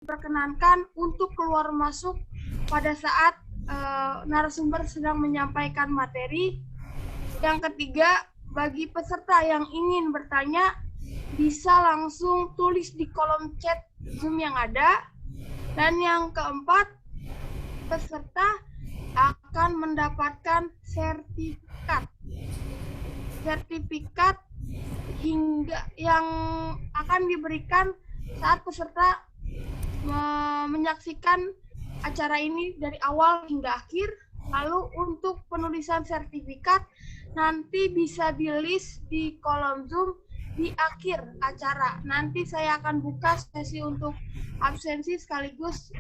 diperkenankan untuk keluar masuk pada saat narasumber sedang menyampaikan materi. Yang ketiga, bagi peserta yang ingin bertanya, bisa langsung tulis di kolom chat Zoom yang ada. Dan yang keempat, peserta akan mendapatkan sertifikat hingga yang akan diberikan saat peserta menyaksikan acara ini dari awal hingga akhir. Lalu untuk penulisan sertifikat nanti bisa di-list di kolom Zoom di akhir acara. Nanti saya akan buka sesi untuk absensi sekaligus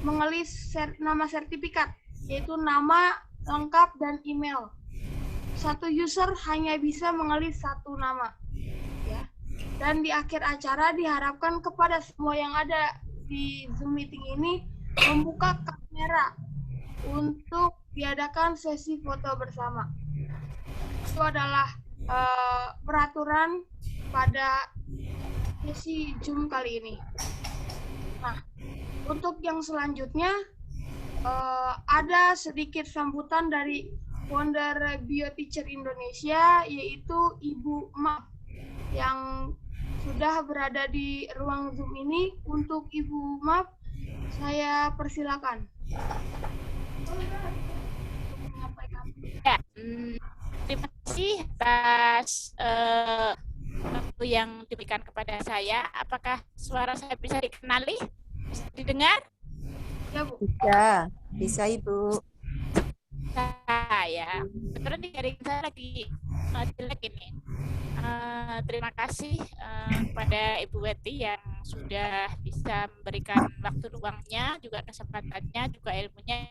mengelis nama sertifikat, yaitu nama lengkap dan email. Satu user hanya bisa mengelis satu nama. Ya. Dan di akhir acara diharapkan kepada semua yang ada di Zoom meeting ini membuka kamera untuk diadakan sesi foto bersama. Itu adalah peraturan pada sesi Zoom kali ini. Nah, untuk yang selanjutnya ada sedikit sambutan dari founder BioTeacher Indonesia, yaitu Ibu Maf yang sudah berada di ruang Zoom ini. Untuk Ibu Maf, saya persilakan. Ya, terima kasih atas waktu yang diberikan kepada saya. Apakah suara saya bisa dikenali? Bisa didengar? Ya, Bu. Bisa Ibu. Ya, kebetulan di jaring saya lagi jelek ini. Terima kasih kepada Ibu Weti yang sudah bisa memberikan waktu luangnya, juga kesempatannya, juga ilmunya.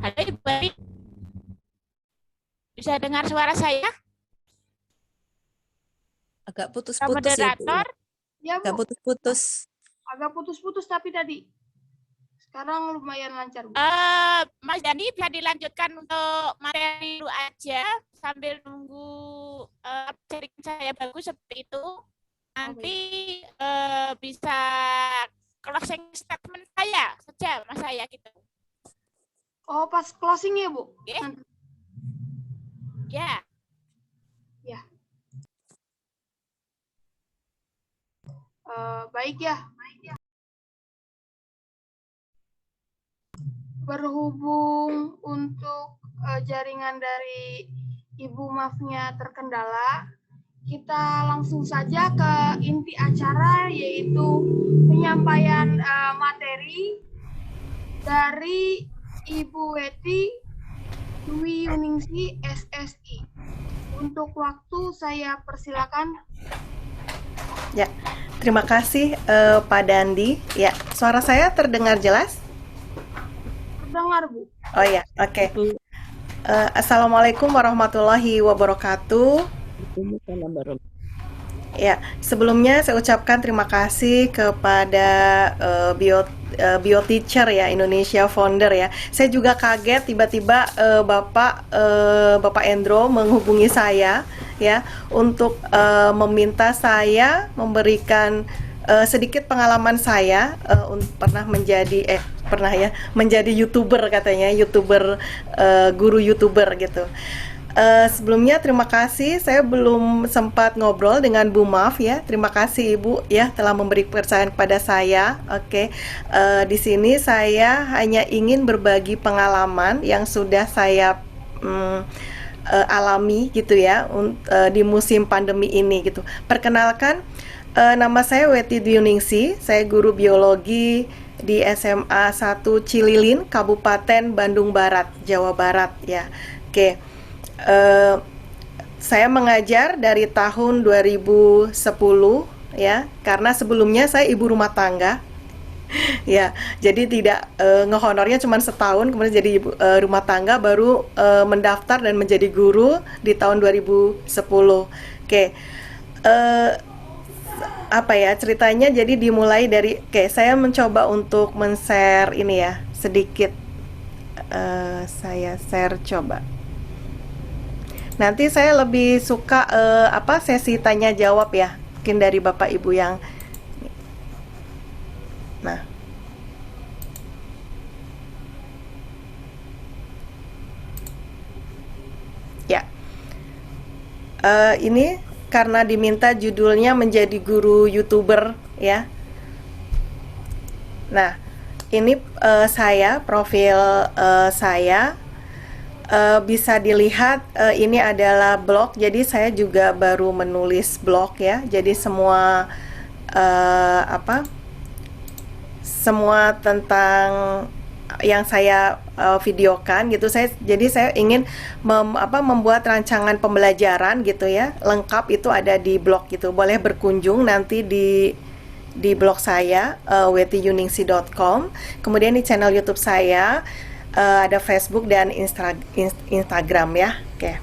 Halo Ibu Weti, bisa dengar suara saya? Agak putus-putus ya, Bu. Moderator? Ya, Bu. Agak putus-putus. Agak putus-putus tapi tadi. Sekarang lumayan lancar, Bu. Mas Dani bisa dilanjutkan untuk materi dulu aja sambil nunggu jaring saya bagus seperti itu. Nanti bisa closing statement saya saja, Mas saya gitu. Oh, pas closing ya, Bu? Oke. Ya. Ya. Baik ya. Berhubung untuk jaringan dari Ibu Mafnya terkendala, kita langsung saja ke inti acara, yaitu penyampaian materi dari Ibu Weti Dwi Yuningsi SSI. Untuk waktu saya persilakan. Ya, terima kasih Pak Dandi. Ya, suara saya terdengar jelas? Terdengar, Bu. Oh ya, oke. Assalamualaikum warahmatullahi wabarakatuh. Ya, sebelumnya saya ucapkan terima kasih kepada BioTeacher ya, Indonesia Founder ya. Saya juga kaget tiba-tiba Bapak Endro menghubungi saya ya untuk meminta saya memberikan sedikit pengalaman saya pernah menjadi YouTuber katanya, guru YouTuber gitu. Sebelumnya terima kasih, saya belum sempat ngobrol dengan Bu Maf ya. Terima kasih Ibu ya telah memberi kepercayaan kepada saya. Oke, di sini saya hanya ingin berbagi pengalaman yang sudah saya alami gitu ya di musim pandemi ini gitu. Perkenalkan, nama saya Weti Dwi Yuningsi, saya guru biologi di SMA 1 Cililin, Kabupaten Bandung Barat, Jawa Barat ya. Oke. Saya mengajar dari tahun 2010 ya, karena sebelumnya saya ibu rumah tangga. Ya, jadi tidak ngehonornya cuma setahun, kemudian jadi ibu rumah tangga, baru mendaftar dan menjadi guru di tahun 2010. Oke. Apa ya ceritanya, jadi dimulai dari saya mencoba untuk men-share ini ya sedikit. Saya share coba. Nanti saya lebih suka sesi tanya jawab ya, mungkin dari Bapak Ibu yang nah. Ya. Ini karena diminta judulnya menjadi guru YouTuber ya. Nah, ini profil saya. Bisa dilihat ini adalah blog, jadi saya juga baru menulis blog ya. Jadi semua semua tentang yang saya videokan gitu, jadi saya ingin membuat rancangan pembelajaran gitu ya, lengkap itu ada di blog gitu. Boleh berkunjung nanti di blog saya wetiyuningsi.com. Kemudian di channel YouTube saya ada Facebook dan Instagram ya. Oke.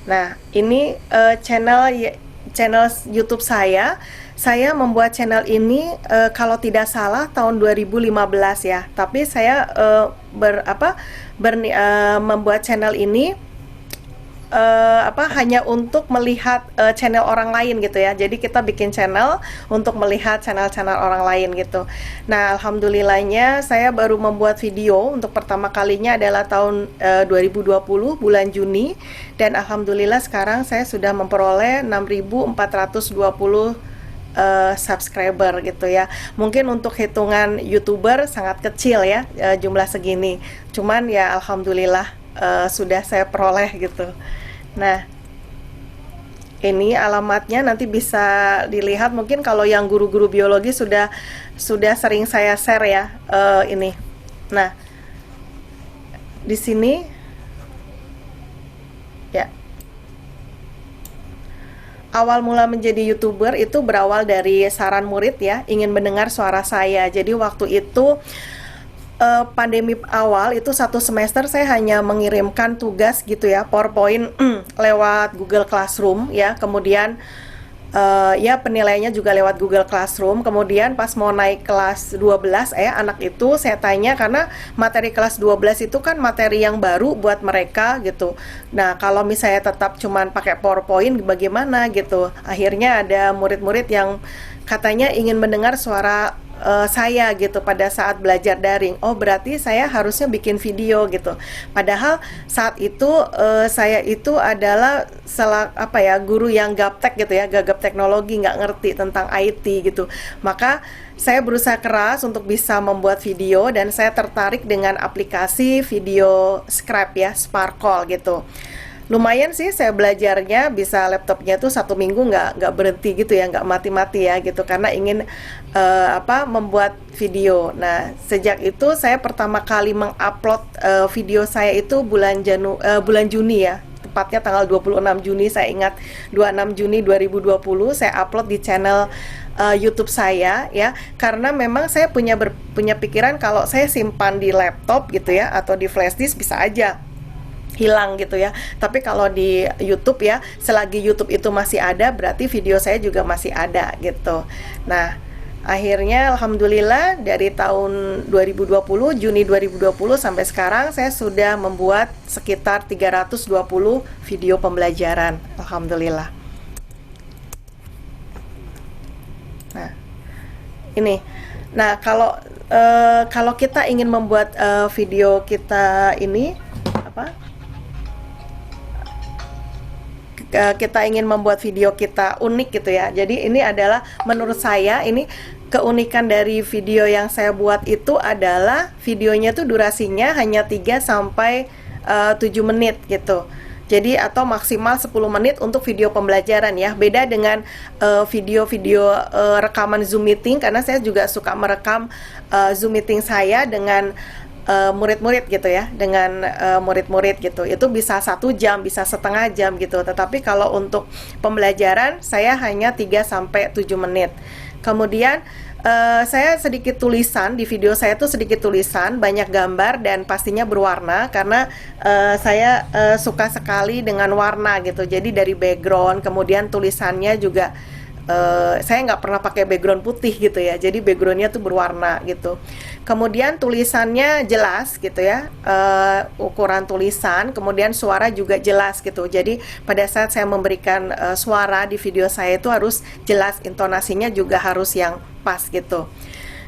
Nah, ini channel YouTube saya. Saya membuat channel ini kalau tidak salah tahun 2015 ya. Tapi saya membuat channel ini hanya untuk melihat channel orang lain gitu ya. Jadi kita bikin channel untuk melihat channel-channel orang lain gitu. Nah, alhamdulillahnya saya baru membuat video untuk pertama kalinya adalah tahun 2020 bulan Juni, dan alhamdulillah sekarang saya sudah memperoleh 6.420 subscriber gitu ya. Mungkin untuk hitungan YouTuber sangat kecil ya jumlah segini. Cuman ya alhamdulillah sudah saya peroleh gitu. Nah, ini alamatnya nanti bisa dilihat. Mungkin kalau yang guru-guru biologi sudah sering saya share ya ini. Nah, di sini ya. Awal mula menjadi YouTuber itu berawal dari saran murid ya, ingin mendengar suara saya. Jadi waktu itu pandemi awal itu 1 semester saya hanya mengirimkan tugas gitu ya, PowerPoint lewat Google Classroom ya. Kemudian ya penilaiannya juga lewat Google Classroom. Kemudian pas mau naik kelas 12 anak itu saya tanya, karena materi kelas 12 itu kan materi yang baru buat mereka gitu. Nah, kalau misalnya tetap cuman pakai PowerPoint bagaimana gitu. Akhirnya ada murid-murid yang katanya ingin mendengar suara saya gitu pada saat belajar daring. Oh, berarti saya harusnya bikin video gitu. Padahal saat itu saya itu adalah guru yang gaptek gitu ya, gagap teknologi, nggak ngerti tentang IT gitu. Maka saya berusaha keras untuk bisa membuat video, dan saya tertarik dengan aplikasi video Scribe ya, Sparkle gitu. Lumayan sih saya belajarnya, bisa laptopnya tuh 1 minggu nggak berhenti gitu ya, nggak mati-mati ya gitu, karena ingin membuat video. Nah, sejak itu saya pertama kali mengupload video saya itu bulan Juni ya, tepatnya tanggal 26 Juni, saya ingat 26 Juni 2020 saya upload di channel YouTube saya ya, karena memang saya punya pikiran kalau saya simpan di laptop gitu ya atau di flash disk bisa aja hilang gitu ya. Tapi kalau di YouTube ya, selagi YouTube itu masih ada, berarti video saya juga masih ada gitu. Nah, akhirnya alhamdulillah dari tahun 2020, Juni 2020 sampai sekarang saya sudah membuat sekitar 320 video pembelajaran. Alhamdulillah. Nah, ini. Nah, kalau kita ingin membuat video kita ini kita ingin membuat video kita unik gitu ya. Jadi ini adalah menurut saya ini keunikan dari video yang saya buat itu adalah videonya tuh durasinya hanya 3 sampai 7 menit gitu. Jadi atau maksimal 10 menit untuk video pembelajaran ya. Beda dengan video-video rekaman Zoom meeting, karena saya juga suka merekam Zoom meeting saya dengan murid-murid gitu ya, dengan murid-murid gitu. Itu bisa 1 jam, bisa setengah jam gitu. Tetapi kalau untuk pembelajaran saya hanya 3-7 menit. Kemudian saya sedikit tulisan di video saya tuh, sedikit tulisan, banyak gambar dan pastinya berwarna karena saya suka sekali dengan warna gitu. Jadi dari background, kemudian tulisannya juga saya nggak pernah pakai background putih gitu ya. Jadi backgroundnya tuh berwarna gitu. Kemudian tulisannya jelas gitu ya, ukuran tulisan, kemudian suara juga jelas gitu. Jadi pada saat saya memberikan suara di video saya itu harus jelas, intonasinya juga harus yang pas gitu.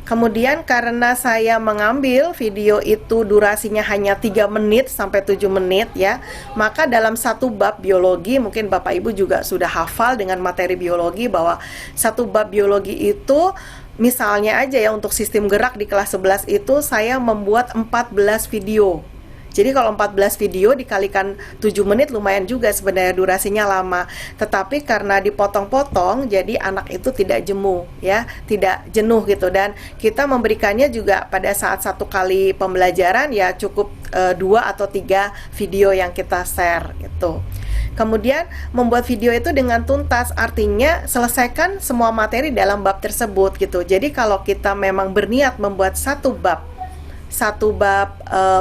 Kemudian karena saya mengambil video itu durasinya hanya 3 menit sampai 7 menit ya, maka dalam satu bab biologi, mungkin Bapak Ibu juga sudah hafal dengan materi biologi bahwa satu bab biologi itu, misalnya aja ya untuk sistem gerak di kelas 11 itu saya membuat 14 video. Jadi kalau 14 video dikalikan 7 menit lumayan juga sebenarnya, durasinya lama. Tetapi karena dipotong-potong jadi anak itu tidak jemu ya, tidak jenuh gitu. Dan kita memberikannya juga pada saat 1 kali pembelajaran ya cukup 2 atau 3 video yang kita share gitu. Kemudian membuat video itu dengan tuntas, artinya selesaikan semua materi dalam bab tersebut gitu. Jadi kalau kita memang berniat membuat satu bab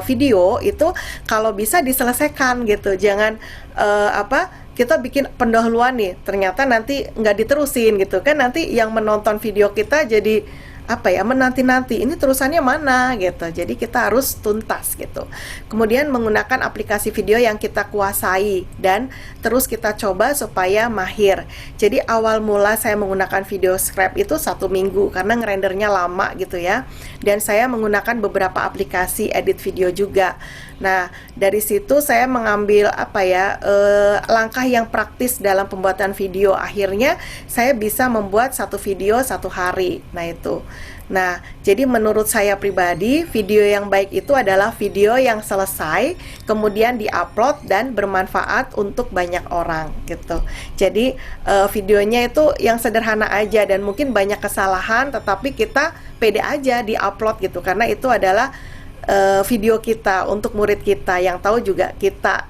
video itu kalau bisa diselesaikan gitu. Jangan kita bikin pendahuluan nih, ternyata nanti nggak diterusin gitu kan, nanti yang menonton video kita jadi menanti-nanti ini terusannya mana gitu. Jadi kita harus tuntas gitu. Kemudian menggunakan aplikasi video yang kita kuasai dan terus kita coba supaya mahir. Jadi awal mula saya menggunakan video Scrap itu 1 minggu karena ngerendernya lama gitu ya. Dan saya menggunakan beberapa aplikasi edit video juga. Nah, dari situ saya mengambil langkah yang praktis dalam pembuatan video. Akhirnya saya bisa membuat 1 video 1 hari. Nah, itu. Nah, jadi menurut saya pribadi, video yang baik itu adalah video yang selesai, kemudian diupload dan bermanfaat untuk banyak orang gitu. Jadi videonya itu yang sederhana aja dan mungkin banyak kesalahan, tetapi kita pede aja diupload gitu, karena itu adalah video kita untuk murid kita, yang tahu juga kita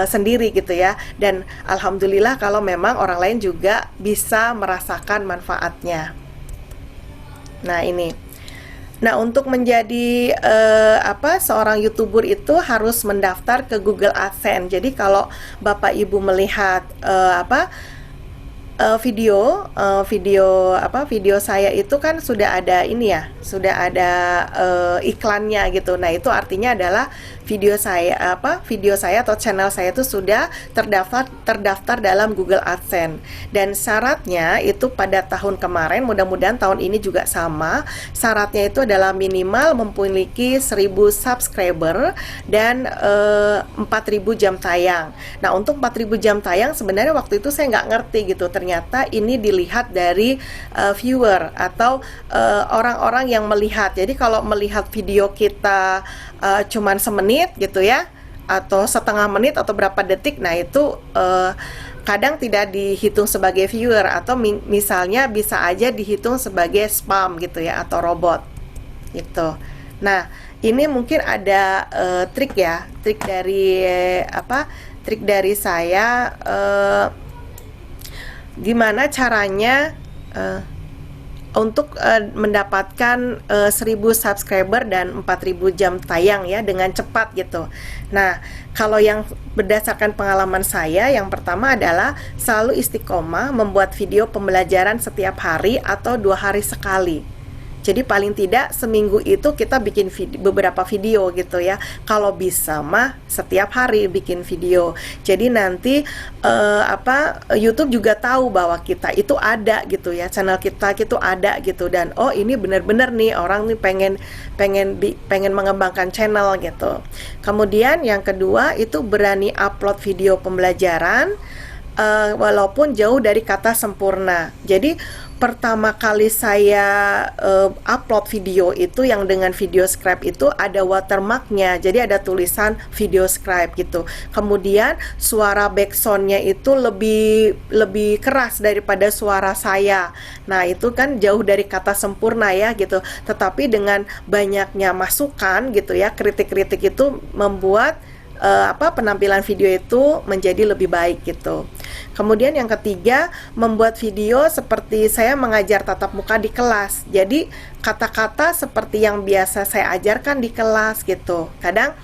sendiri gitu ya. Dan alhamdulillah kalau memang orang lain juga bisa merasakan manfaatnya. Nah ini. Nah untuk menjadi seorang YouTuber itu harus mendaftar ke Google AdSense. Jadi kalau Bapak Ibu melihat video saya itu kan sudah ada ini ya, sudah ada iklannya gitu. Nah itu artinya adalah video saya atau channel saya itu sudah terdaftar dalam Google AdSense. Dan syaratnya itu pada tahun kemarin, mudah-mudahan tahun ini juga sama. Syaratnya itu adalah minimal memiliki 1000 subscriber dan 4000 jam tayang. Nah untuk 4000 jam tayang sebenarnya waktu itu saya nggak ngerti gitu. Ternyata ini dilihat dari viewer atau orang-orang yang melihat. Jadi kalau melihat video kita cuman semenit gitu ya, atau setengah menit atau berapa detik, nah itu kadang tidak dihitung sebagai viewer, atau misalnya bisa aja dihitung sebagai spam gitu ya, atau robot gitu. Nah ini mungkin ada trik ya, trik dari saya gimana caranya untuk mendapatkan 1000 subscriber dan 4000 jam tayang ya dengan cepat gitu. Nah, kalau yang berdasarkan pengalaman saya, yang pertama adalah selalu istiqomah membuat video pembelajaran setiap hari atau 2 hari sekali. Jadi paling tidak seminggu itu kita bikin beberapa video gitu ya. Kalau bisa mah setiap hari bikin video. Jadi nanti YouTube juga tahu bahwa kita itu ada gitu ya, channel kita itu ada gitu, dan oh ini benar-benar nih orang nih pengen mengembangkan channel gitu. Kemudian yang kedua itu berani upload video pembelajaran walaupun jauh dari kata sempurna. Jadi pertama kali saya upload video itu yang dengan video scribe itu ada watermarknya, jadi ada tulisan video scribe gitu. Kemudian suara backsoundnya itu lebih keras daripada suara saya. Nah itu kan jauh dari kata sempurna ya gitu. Tetapi dengan banyaknya masukan gitu ya, kritik-kritik itu membuat penampilan video itu menjadi lebih baik gitu. Kemudian yang ketiga, membuat video seperti saya mengajar tatap muka di kelas. Jadi kata-kata seperti yang biasa saya ajarkan di kelas gitu. Kadang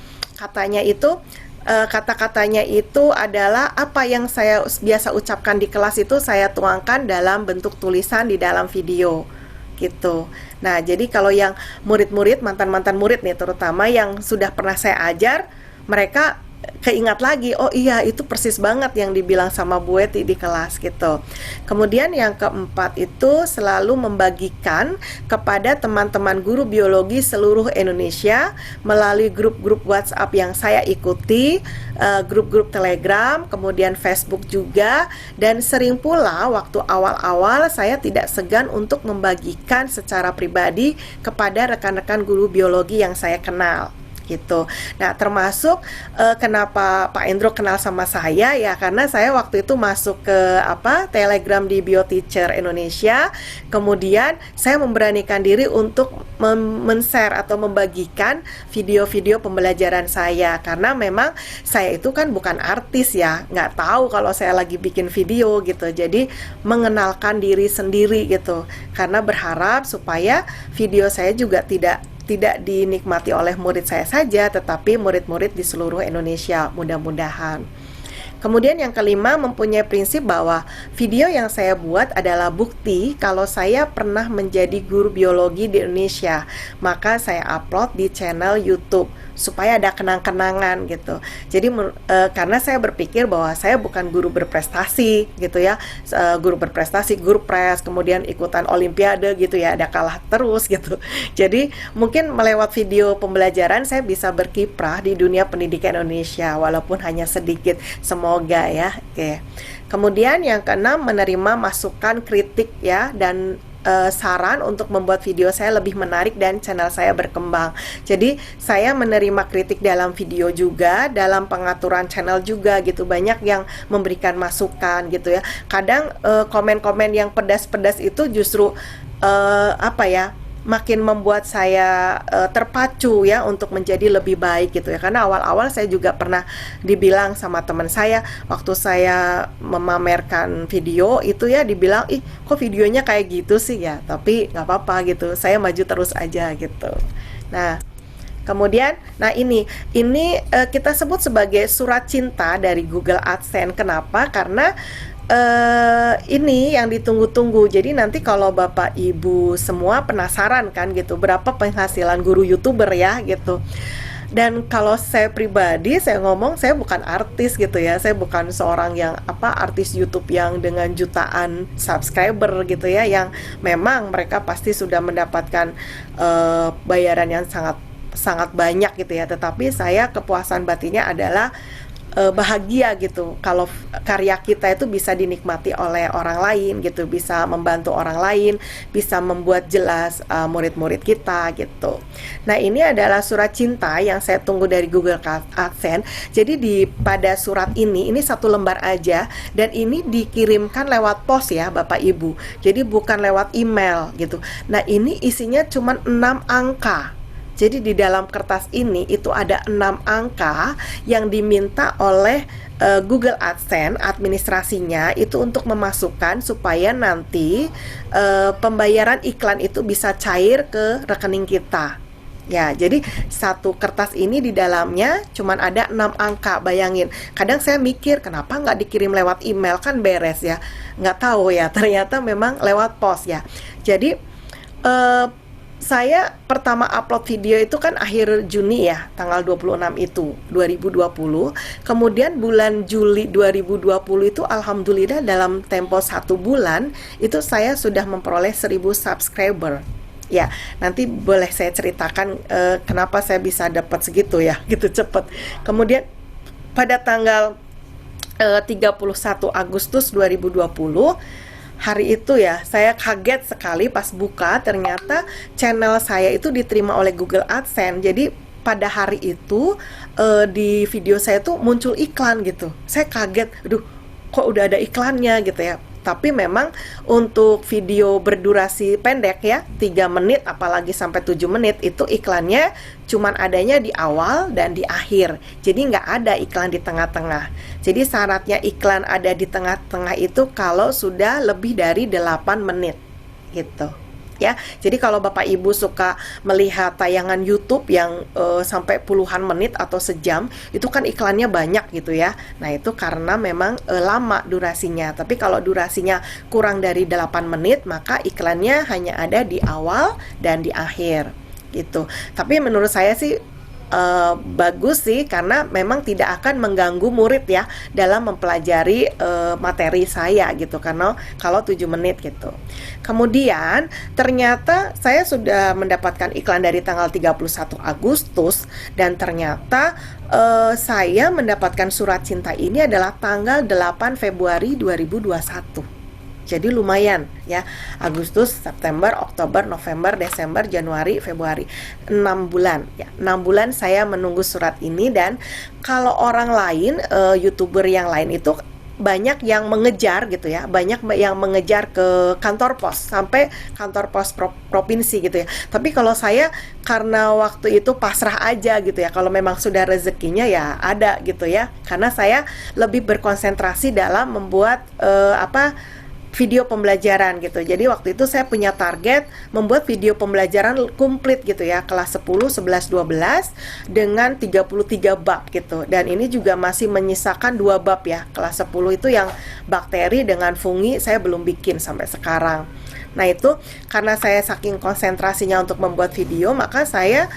kata-katanya itu adalah apa yang saya biasa ucapkan di kelas itu saya tuangkan dalam bentuk tulisan di dalam video gitu. Nah, jadi kalau yang murid-murid, mantan-mantan murid nih terutama yang sudah pernah saya ajar, mereka keingat lagi, oh iya itu persis banget yang dibilang sama Bu Eti di kelas gitu. Kemudian yang keempat itu selalu membagikan kepada teman-teman guru biologi seluruh Indonesia melalui grup-grup WhatsApp yang saya ikuti, grup-grup Telegram, kemudian Facebook juga, dan sering pula waktu awal-awal saya tidak segan untuk membagikan secara pribadi kepada rekan-rekan guru biologi yang saya kenal gitu. Nah, termasuk kenapa Pak Endro kenal sama saya ya, karena saya waktu itu masuk ke Telegram di BioTeacher Indonesia. Kemudian saya memberanikan diri untuk men-share atau membagikan video-video pembelajaran saya, karena memang saya itu kan bukan artis ya, nggak tahu kalau saya lagi bikin video gitu. Jadi mengenalkan diri sendiri gitu, karena berharap supaya video saya juga tidak dinikmati oleh murid saya saja, tetapi murid-murid di seluruh Indonesia, mudah-mudahan. Kemudian yang kelima, mempunyai prinsip bahwa video yang saya buat adalah bukti kalau saya pernah menjadi guru biologi di Indonesia. Maka saya upload di channel YouTube supaya ada kenang-kenangan gitu. Jadi karena saya berpikir bahwa saya bukan guru berprestasi gitu ya, guru berprestasi, guru pres, kemudian ikutan olimpiade gitu ya, ada kalah terus gitu. Jadi mungkin melewat video pembelajaran saya bisa berkiprah di dunia pendidikan Indonesia walaupun hanya sedikit. Semoga ya. Oke. Kemudian yang keenam, menerima masukan, kritik ya, dan saran untuk membuat video saya lebih menarik dan channel saya berkembang. Jadi saya menerima kritik dalam video juga, dalam pengaturan channel juga gitu. Banyak yang memberikan masukan gitu ya. Kadang komen-komen yang pedas-pedas itu justru makin membuat saya terpacu ya untuk menjadi lebih baik gitu ya. Karena awal-awal saya juga pernah dibilang sama teman saya waktu saya memamerkan video itu ya, dibilang, ih kok videonya kayak gitu sih ya, tapi nggak apa-apa gitu, saya maju terus aja gitu. Nah kemudian, ini kita sebut sebagai surat cinta dari Google AdSense. Kenapa? Karena ini yang ditunggu-tunggu. Jadi nanti kalau Bapak Ibu semua penasaran kan gitu, berapa penghasilan guru YouTuber ya gitu. Dan kalau saya pribadi, saya ngomong saya bukan artis gitu ya. Saya bukan seorang yang artis YouTube yang dengan jutaan subscriber gitu ya, yang memang mereka pasti sudah mendapatkan bayaran yang sangat banyak gitu ya. Tetapi saya kepuasan batinnya adalah bahagia gitu kalau karya kita itu bisa dinikmati oleh orang lain gitu, bisa membantu orang lain, bisa membuat jelas murid-murid kita gitu. Nah ini adalah surat cinta yang saya tunggu dari Google AdSense. Jadi pada surat ini satu lembar aja, dan ini dikirimkan lewat pos ya Bapak Ibu, jadi bukan lewat email gitu. Nah ini isinya cuma 6 angka. Jadi di dalam kertas ini itu ada 6 angka yang diminta oleh Google AdSense, administrasinya itu untuk memasukkan supaya nanti pembayaran iklan itu bisa cair ke rekening kita. Ya, jadi satu kertas ini di dalamnya cuman ada 6 angka. Bayangin, kadang saya mikir kenapa nggak dikirim lewat email, kan beres ya. Nggak tahu ya, ternyata memang lewat pos ya. Jadi saya pertama upload video itu kan akhir Juni ya, tanggal 26 itu 2020. Kemudian bulan Juli 2020 itu alhamdulillah dalam tempo 1 bulan itu saya sudah memperoleh 1000 subscriber. Ya, nanti boleh saya ceritakan kenapa saya bisa dapat segitu ya, gitu cepet. Kemudian pada tanggal 31 Agustus 2020 hari itu ya, saya kaget sekali pas buka, ternyata channel saya itu diterima oleh Google AdSense. Jadi pada hari itu di video saya tuh muncul iklan gitu. Saya kaget, aduh kok udah ada iklannya gitu ya. Tapi memang untuk video berdurasi pendek ya, 3 menit apalagi sampai 7 menit, itu iklannya cuman adanya di awal dan di akhir. Jadi nggak ada iklan di tengah-tengah. Jadi syaratnya iklan ada di tengah-tengah itu kalau sudah lebih dari 8 menit gitu. Ya, jadi kalau Bapak Ibu suka melihat tayangan YouTube yang sampai puluhan menit atau sejam, itu kan iklannya banyak gitu ya. Nah, itu karena memang lama durasinya. Tapi kalau durasinya kurang dari 8 menit, maka iklannya hanya ada di awal dan di akhir gitu. Tapi menurut saya sih bagus sih, karena memang tidak akan mengganggu murid ya dalam mempelajari materi saya gitu, karena kalau 7 menit gitu. Kemudian ternyata saya sudah mendapatkan iklan dari tanggal 31 Agustus dan ternyata saya mendapatkan surat cinta ini adalah tanggal 8 Februari 2021. Jadi lumayan ya, Agustus, September, Oktober, November, Desember, Januari, Februari, 6 bulan ya. 6 bulan saya menunggu surat ini. Dan kalau orang lain, YouTuber yang lain itu banyak yang mengejar gitu ya, banyak yang mengejar ke kantor pos, sampai kantor pos provinsi gitu ya. Tapi kalau saya karena waktu itu pasrah aja gitu ya, kalau memang sudah rezekinya ya ada gitu ya, karena saya lebih berkonsentrasi dalam membuat video pembelajaran gitu. Jadi waktu itu saya punya target membuat video pembelajaran komplit gitu ya, kelas 10, 11, 12 dengan 33 bab gitu. Dan ini juga masih menyisakan 2 bab ya. Kelas 10 itu yang bakteri dengan fungi saya belum bikin sampai sekarang. Nah, itu karena saya saking konsentrasinya untuk membuat video, maka saya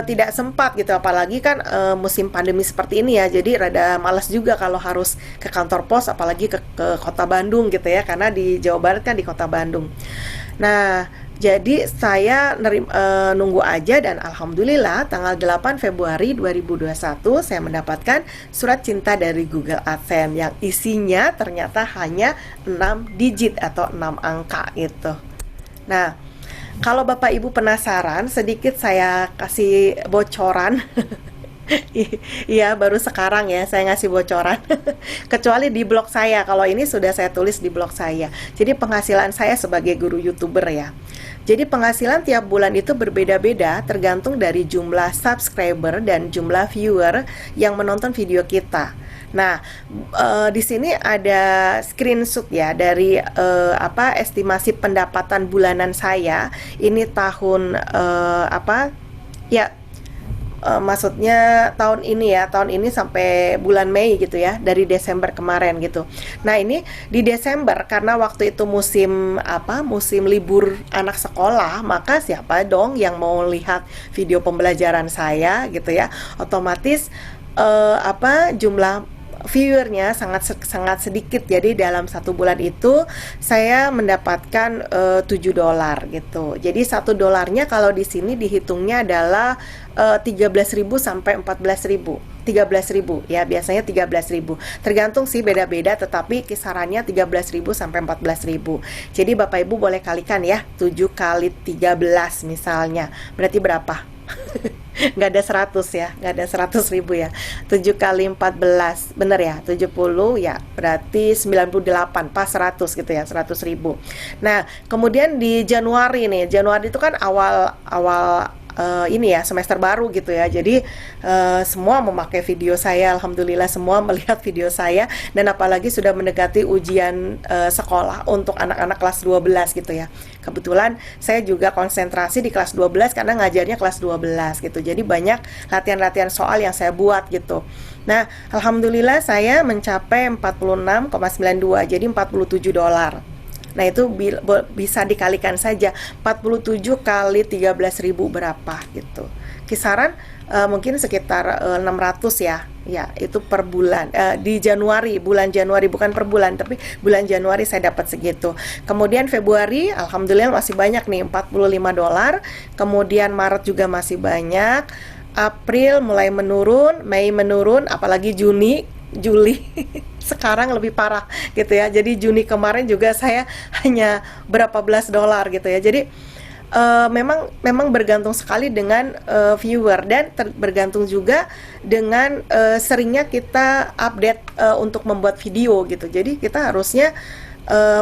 tidak sempat gitu, apalagi kan musim pandemi seperti ini ya, jadi rada malas juga kalau harus ke kantor pos, apalagi ke kota Bandung gitu ya, karena di Jawa Barat kan di kota Bandung. Nah, jadi saya nunggu aja, dan alhamdulillah tanggal 8 Februari 2021 saya mendapatkan surat cinta dari Google AdSense yang isinya ternyata hanya 6 digit atau 6 angka gitu. Nah, kalau Bapak Ibu penasaran, sedikit saya kasih bocoran. Iya, baru sekarang ya saya ngasih bocoran. Kecuali di blog saya, kalau ini sudah saya tulis di blog saya. Jadi penghasilan saya sebagai guru YouTuber ya. Jadi penghasilan tiap bulan itu berbeda-beda tergantung dari jumlah subscriber dan jumlah viewer yang menonton video kita. Nah, di sini ada screenshot ya dari estimasi pendapatan bulanan saya. Ini tahun maksudnya tahun ini sampai bulan Mei gitu ya, dari Desember kemarin gitu. Nah, ini di Desember karena waktu itu musim libur anak sekolah, maka siapa dong yang mau lihat video pembelajaran saya gitu ya, otomatis jumlah viewernya sangat sedikit. Jadi dalam 1 bulan itu saya mendapatkan $7 gitu. Jadi $1 kalau di sini dihitungnya adalah 13.000 sampai 14.000. 13.000 ya, biasanya 13.000. Tergantung sih, beda-beda, tetapi kisarannya 13.000 sampai 14.000. Jadi Bapak Ibu boleh kalikan ya, 7 kali 13 misalnya. Berarti berapa? Nggak ada 100 ya, nggak ada 100.000 ya. 7 kali 14, bener ya, 70 ya, berarti 98, pas 100 gitu ya, 100.000. Nah, kemudian di Januari nih, Januari itu kan awal ini ya, semester baru gitu ya. Jadi semua memakai video saya, alhamdulillah semua melihat video saya. Dan apalagi sudah mendekati ujian sekolah untuk anak-anak kelas 12 gitu ya. Kebetulan saya juga konsentrasi di kelas 12 karena ngajarnya kelas 12 gitu. Jadi banyak latihan-latihan soal yang saya buat gitu. Nah, alhamdulillah saya mencapai 46,92, jadi $47. Nah, itu bisa dikalikan saja, 47 kali 13.000 berapa gitu. Kisaran mungkin sekitar 600 ya. Ya, itu per bulan. Di Januari, bulan Januari, bukan per bulan, tapi bulan Januari saya dapat segitu. Kemudian Februari alhamdulillah masih banyak nih, $45. Kemudian Maret juga masih banyak. April mulai menurun, Mei menurun, apalagi Juni Juli. Sekarang lebih parah gitu ya. Jadi Juni kemarin juga saya hanya berapa belas dolar gitu ya. Jadi memang bergantung sekali dengan viewer, dan bergantung juga dengan seringnya kita update untuk membuat video gitu. Jadi kita harusnya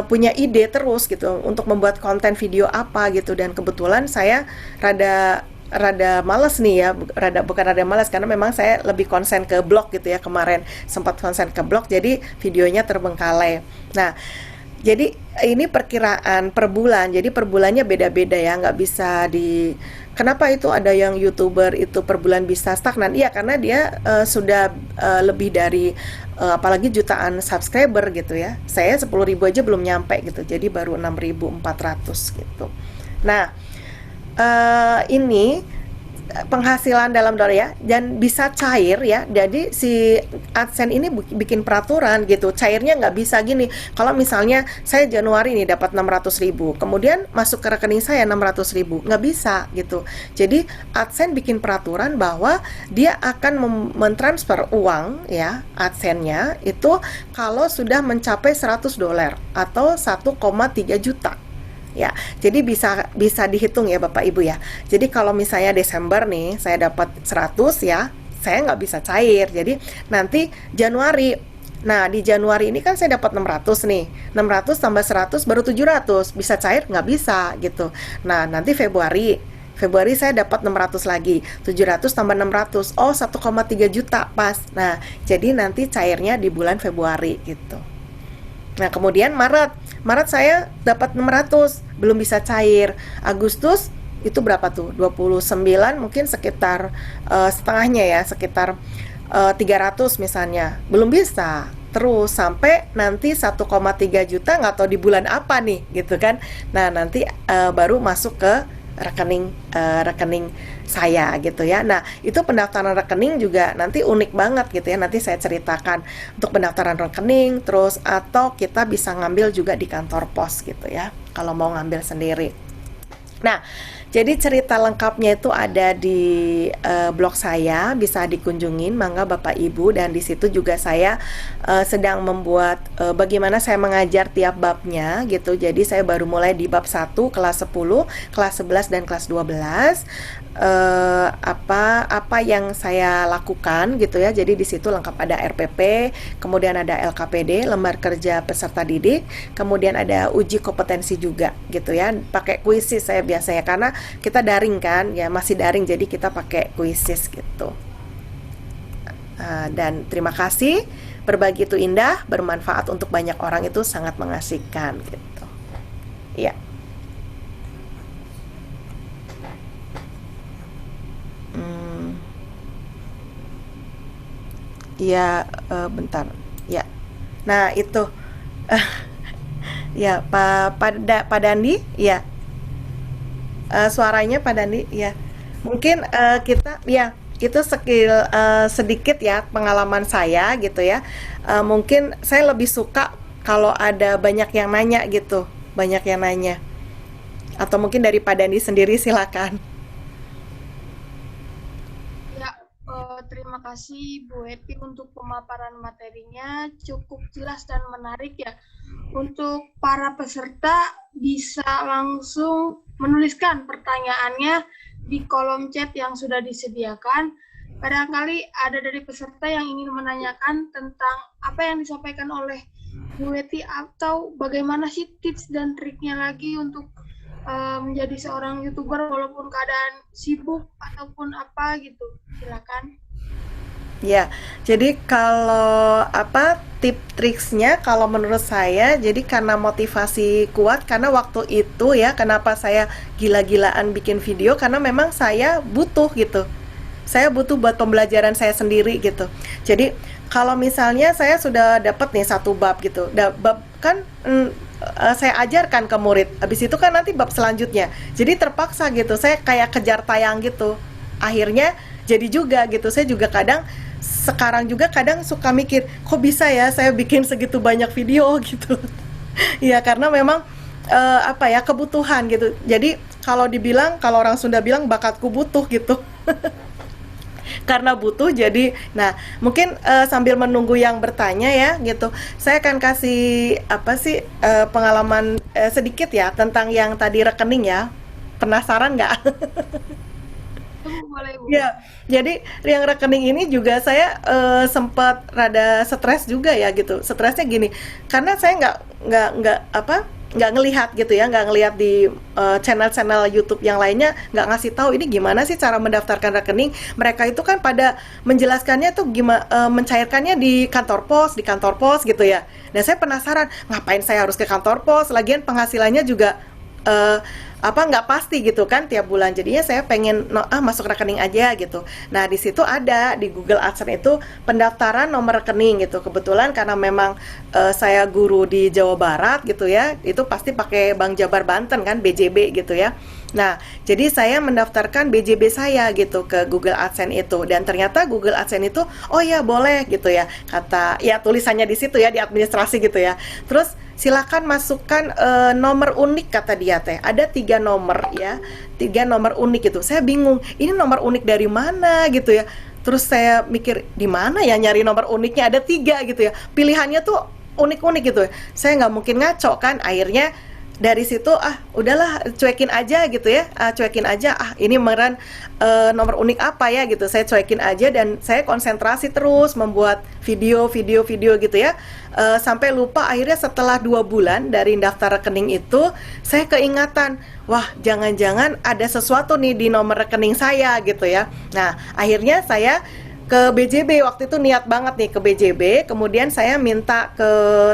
punya ide terus gitu untuk membuat konten video apa gitu. Dan kebetulan saya rada males nih ya, bukan rada males, karena memang saya lebih konsen ke blog gitu ya. Kemarin sempat konsen ke blog, jadi videonya terbengkalai. Nah, jadi ini perkiraan per bulan, jadi per bulannya beda-beda ya, nggak bisa kenapa itu ada yang YouTuber itu per bulan bisa stagnan? Iya, karena dia sudah lebih dari apalagi jutaan subscriber gitu ya. Saya 10.000 aja belum nyampe gitu, jadi baru 6.400 gitu. Nah, ini penghasilan dalam dolar ya, dan bisa cair ya. Jadi si AdSense ini bikin peraturan gitu, cairnya nggak bisa gini. Kalau misalnya saya Januari nih dapat 600.000, kemudian masuk ke rekening saya 600.000, nggak bisa gitu. Jadi AdSense bikin peraturan bahwa dia akan mentransfer uang ya, AdSense-nya itu kalau sudah mencapai 100 dolar atau 1,3 juta. Ya, jadi bisa dihitung ya Bapak Ibu ya. Jadi kalau misalnya Desember nih saya dapat 100 ya, saya nggak bisa cair. Jadi nanti Januari, nah di Januari ini kan saya dapat 600 nih, 600 tambah 100 baru 700, bisa cair nggak bisa gitu. Nah nanti Februari saya dapat 600 lagi, 700 tambah 600, oh 1,3 juta pas. Nah jadi nanti cairnya di bulan Februari gitu. Nah kemudian Maret saya dapat 600, belum bisa cair. Agustus itu berapa tuh? 29, mungkin sekitar setengahnya ya, sekitar 300 misalnya. Belum bisa. Terus sampai nanti 1,3 juta, nggak tahu di bulan apa nih gitu kan. Nah nanti baru masuk ke rekening saya gitu ya. Nah itu pendaftaran rekening juga nanti unik banget gitu ya, nanti saya ceritakan untuk pendaftaran rekening. Terus atau kita bisa ngambil juga di kantor pos gitu ya, kalau mau ngambil sendiri. Nah, jadi cerita lengkapnya itu ada di blog saya, bisa dikunjungin, mangga Bapak Ibu. Dan di situ juga saya sedang membuat bagaimana saya mengajar tiap babnya gitu. Jadi saya baru mulai di bab 1, kelas 10, kelas 11, dan kelas 12. Apa yang saya lakukan gitu ya. Jadi di situ lengkap, ada RPP, kemudian ada LKPD, lembar kerja peserta didik, kemudian ada uji kompetensi juga gitu ya. Pakai kuisis saya biasanya, karena kita daring kan ya, masih daring, jadi kita pakai kuisis gitu. Dan terima kasih, berbagi itu indah, bermanfaat untuk banyak orang itu sangat mengasihkan gitu. Ya. Ya, bentar. Ya. Nah, itu. Ya, Pak Dandi, ya. Suaranya Pak Dandi, ya. Mungkin kita, ya, itu sedikit ya pengalaman saya gitu ya. Mungkin saya lebih suka kalau ada banyak yang nanya gitu, banyak yang nanya. Atau mungkin dari Pak Dandi sendiri, silakan. Terima kasih Bu Epi untuk pemaparan materinya, cukup jelas dan menarik ya. Untuk para peserta bisa langsung menuliskan pertanyaannya di kolom chat yang sudah disediakan. Barangkali ada dari peserta yang ingin menanyakan tentang apa yang disampaikan oleh Bu Epi, atau bagaimana sih tips dan triknya lagi untuk menjadi seorang YouTuber walaupun keadaan sibuk ataupun apa gitu. Silakan. Ya, jadi kalau tip triksnya kalau menurut saya, jadi karena motivasi kuat, karena waktu itu ya kenapa saya gila-gilaan bikin video, karena memang saya butuh gitu. Saya butuh buat pembelajaran saya sendiri gitu. Jadi kalau misalnya saya sudah dapat nih satu bab gitu, bab kan saya ajarkan ke murid, habis itu kan nanti bab selanjutnya. Jadi terpaksa gitu, saya kayak kejar tayang gitu. Akhirnya jadi juga gitu, saya juga sekarang juga kadang suka mikir, kok bisa ya saya bikin segitu banyak video gitu. Ya karena memang kebutuhan gitu. Jadi kalau orang Sunda bilang bakatku butuh gitu. karena butuh. Jadi nah mungkin sambil menunggu yang bertanya ya gitu, saya akan kasih apa sih pengalaman sedikit ya tentang yang tadi rekening ya. Penasaran nggak? Boleh, Bu. Ya, jadi yang rekening ini juga saya sempat rada stres juga ya gitu. Stresnya gini, karena saya nggak ngelihat gitu ya, nggak ngelihat di channel-channel YouTube yang lainnya, nggak ngasih tahu ini gimana sih cara mendaftarkan rekening. Mereka itu kan pada menjelaskannya tuh gimana mencairkannya di kantor pos gitu ya. Dan saya penasaran, ngapain saya harus ke kantor pos? Lagian penghasilannya juga nggak pasti gitu kan tiap bulan. Jadinya saya pengen masuk rekening aja gitu. Nah di situ ada di Google AdSense itu pendaftaran nomor rekening gitu. Kebetulan karena memang saya guru di Jawa Barat gitu ya, itu pasti pakai Bank Jabar Banten kan, BJB gitu ya. Nah, jadi saya mendaftarkan BJB saya gitu ke Google AdSense itu, dan ternyata Google AdSense itu, oh ya boleh gitu ya, kata ya tulisannya di situ ya di administrasi gitu ya. Terus silakan masukkan nomor unik kata dia teh. Ada 3 nomor ya, 3 nomor unik itu. Saya bingung, ini nomor unik dari mana gitu ya. Terus saya mikir di mana ya nyari nomor uniknya, ada 3 gitu ya. Pilihannya tuh unik-unik gitu. Saya nggak mungkin ngaco kan, akhirnya dari situ udahlah cuekin aja gitu ya, cuekin aja ini beneran nomor unik apa ya gitu, saya cuekin aja dan saya konsentrasi terus membuat video gitu ya, sampai lupa. Akhirnya setelah 2 bulan dari daftar rekening itu saya keingatan, wah jangan-jangan ada sesuatu nih di nomor rekening saya gitu ya. Nah akhirnya saya ke BJB, waktu itu niat banget nih ke BJB, kemudian saya minta ke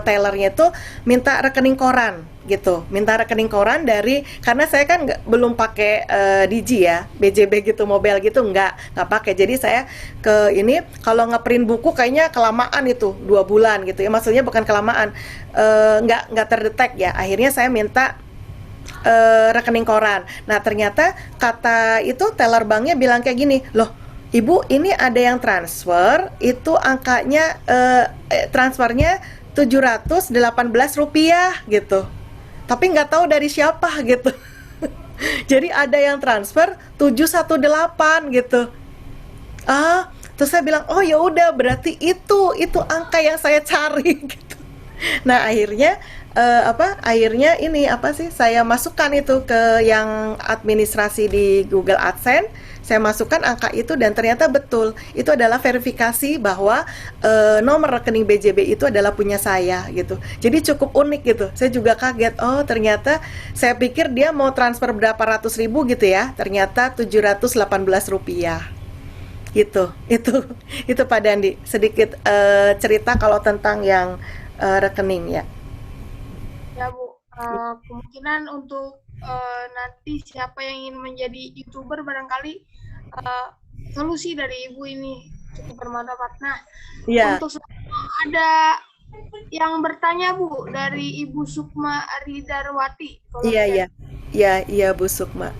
tellernya itu minta rekening koran gitu, minta rekening koran dari, karena saya kan belum pakai Digi ya, BJB gitu, mobile gitu nggak pakai. Jadi saya ke ini, kalau ngeprint buku kayaknya kelamaan itu 2 bulan gitu ya, maksudnya bukan kelamaan, nggak terdetek ya. Akhirnya saya minta rekening koran. Nah ternyata kata itu teller banknya bilang kayak gini, loh Ibu, ini ada yang transfer, itu angkanya transfernya Rp718 gitu. Tapi nggak tahu dari siapa gitu. Jadi ada yang transfer 718 gitu. Terus saya bilang, "Oh ya udah, berarti itu angka yang saya cari." gitu. Nah, akhirnya akhirnya ini saya masukkan itu ke yang administrasi di Google AdSense. Saya masukkan angka itu dan ternyata betul. Itu adalah verifikasi bahwa nomor rekening BJB itu adalah punya saya gitu. Jadi cukup unik gitu. Saya juga kaget. Oh, ternyata saya pikir dia mau transfer berapa ratus ribu gitu ya. Ternyata Rp718 gitu. Itu Pak Dandi. Sedikit cerita kalau tentang yang rekening ya. Ya Bu, kemungkinan untuk nanti siapa yang ingin menjadi YouTuber barangkali solusi dari Ibu ini cukup bermanfaat. Nah, untuk ada yang bertanya Bu dari Ibu Sukma Ridarwati. Iya Bu Sukma.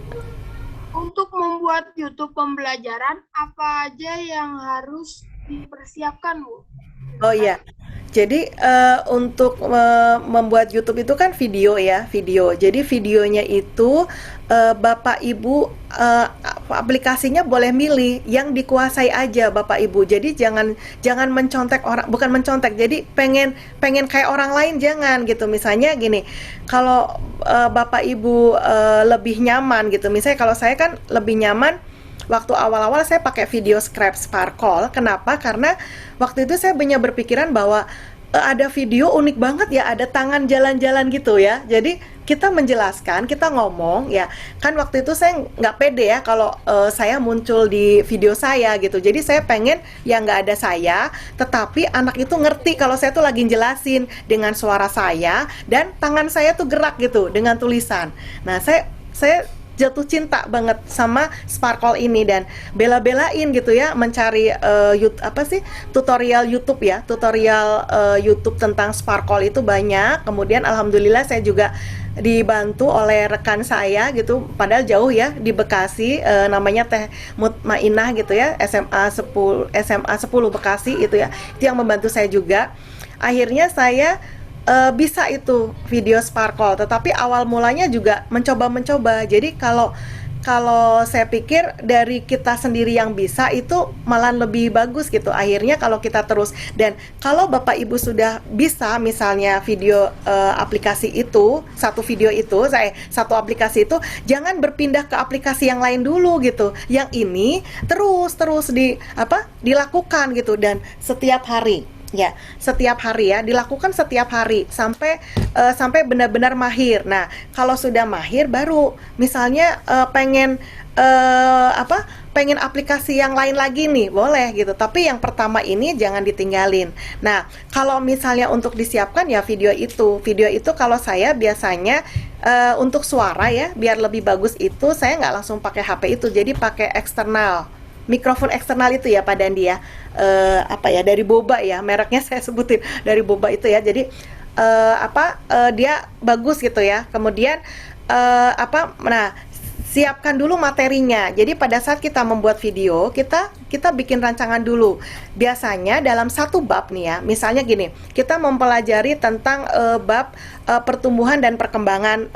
Untuk membuat YouTube pembelajaran, apa aja yang harus dipersiapkan Bu? Oh iya. Jadi untuk membuat YouTube itu kan video ya, video. Jadi videonya itu Bapak Ibu aplikasinya boleh milih yang dikuasai aja Bapak Ibu. Jadi jangan mencontek orang, bukan mencontek. Jadi pengen kayak orang lain jangan gitu. Misalnya gini, kalau Bapak Ibu lebih nyaman gitu. Misalnya kalau saya kan lebih nyaman waktu awal-awal saya pakai video Sparkle. Kenapa? Karena waktu itu saya banyak berpikiran bahwa ada video unik banget ya, ada tangan jalan-jalan gitu ya. Jadi kita menjelaskan, kita ngomong ya. Kan waktu itu saya nggak pede ya kalau saya muncul di video saya gitu. Jadi saya pengen ya nggak ada saya, tetapi anak itu ngerti kalau saya tuh lagi jelasin dengan suara saya dan tangan saya tuh gerak gitu dengan tulisan. Nah saya jatuh cinta banget sama Sparkle ini dan bela-belain gitu ya mencari tutorial YouTube ya, tutorial YouTube tentang Sparkle itu banyak. Kemudian alhamdulillah saya juga dibantu oleh rekan saya gitu, padahal jauh ya di Bekasi, namanya Teh Mutmainah gitu ya, SMA 10 Bekasi itu ya, itu yang membantu saya juga. Akhirnya saya bisa itu video Sparkle, tetapi awal mulanya juga mencoba. Jadi kalau kalau saya pikir dari kita sendiri yang bisa itu malah lebih bagus gitu. Akhirnya kalau kita terus, dan kalau Bapak Ibu sudah bisa misalnya video aplikasi itu, satu video itu, satu aplikasi itu, jangan berpindah ke aplikasi yang lain dulu gitu. Yang ini terus dilakukan gitu, dan setiap hari. Ya, setiap hari ya, dilakukan setiap hari sampai benar-benar mahir. Nah, kalau sudah mahir baru misalnya pengen aplikasi yang lain lagi nih, boleh gitu. Tapi yang pertama ini jangan ditinggalin. Nah, kalau misalnya untuk disiapkan ya video itu kalau saya biasanya untuk suara ya, biar lebih bagus itu saya nggak langsung pakai HP itu, jadi pakai eksternal. Mikrofon eksternal itu ya Pak Dandi ya, dari Boba ya, mereknya saya sebutin, dari Boba itu ya. Jadi dia bagus gitu ya. Kemudian siapkan dulu materinya. Jadi pada saat kita membuat video, kita bikin rancangan dulu. Biasanya dalam satu bab nih ya, misalnya gini, kita mempelajari tentang bab pertumbuhan dan perkembangan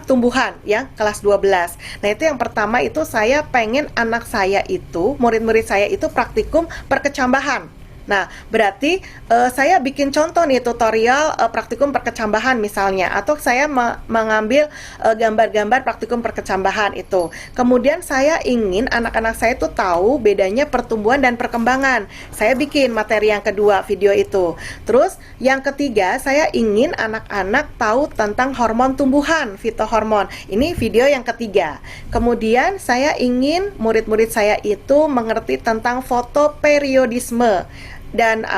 tumbuhan ya, kelas 12. Nah, itu yang pertama itu saya pengen anak saya itu, murid-murid saya itu praktikum perkecambahan. Nah, berarti saya bikin contoh nih tutorial praktikum perkecambahan misalnya, atau saya mengambil gambar-gambar praktikum perkecambahan itu. Kemudian saya ingin anak-anak saya itu tahu bedanya pertumbuhan dan perkembangan. Saya bikin materi yang kedua, video itu. Terus yang ketiga, saya ingin anak-anak tahu tentang hormon tumbuhan, fitohormon. Ini video yang ketiga. Kemudian saya ingin murid-murid saya itu mengerti tentang fotoperiodisme dan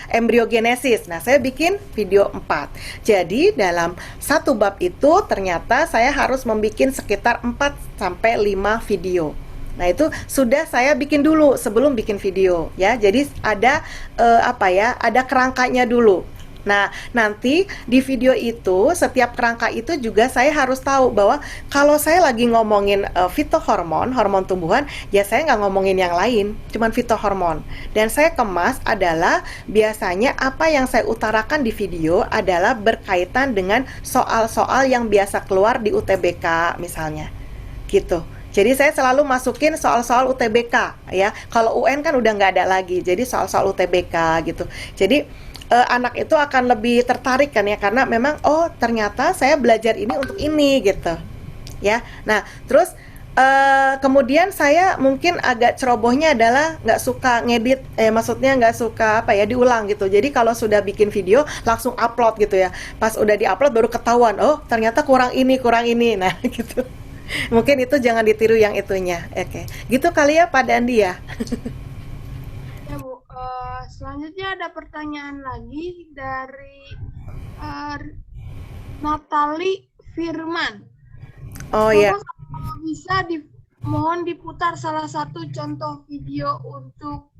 embriogenesis. Nah, saya bikin video 4. Jadi dalam satu bab itu ternyata saya harus membuat sekitar 4 sampai 5 video. Nah, itu sudah saya bikin dulu sebelum bikin video ya. Jadi ada ada kerangkanya dulu. Nah, nanti di video itu, setiap kerangka itu juga saya harus tahu bahwa kalau saya lagi ngomongin fitohormon, hormon tumbuhan, ya saya nggak ngomongin yang lain, cuman fitohormon. Dan saya kemas adalah biasanya apa yang saya utarakan di video adalah berkaitan dengan soal-soal yang biasa keluar di UTBK misalnya, gitu. Jadi saya selalu masukin soal-soal UTBK ya. Kalau UN kan udah nggak ada lagi, jadi soal-soal UTBK gitu. Jadi anak itu akan lebih tertarik kan ya, karena memang ternyata saya belajar ini untuk ini gitu ya. Nah, terus kemudian saya mungkin agak cerobohnya adalah nggak suka ngedit, maksudnya nggak suka diulang gitu. Jadi kalau sudah bikin video langsung upload gitu ya. Pas udah diupload baru ketahuan, ternyata kurang ini. Nah gitu. Mungkin itu jangan ditiru yang itunya. Oke. Gitu kali ya Pak Dandi ya. Ya Bu, selanjutnya ada pertanyaan lagi dari Natali Firman. Oh ya. Bisa mohon diputar salah satu contoh video untuk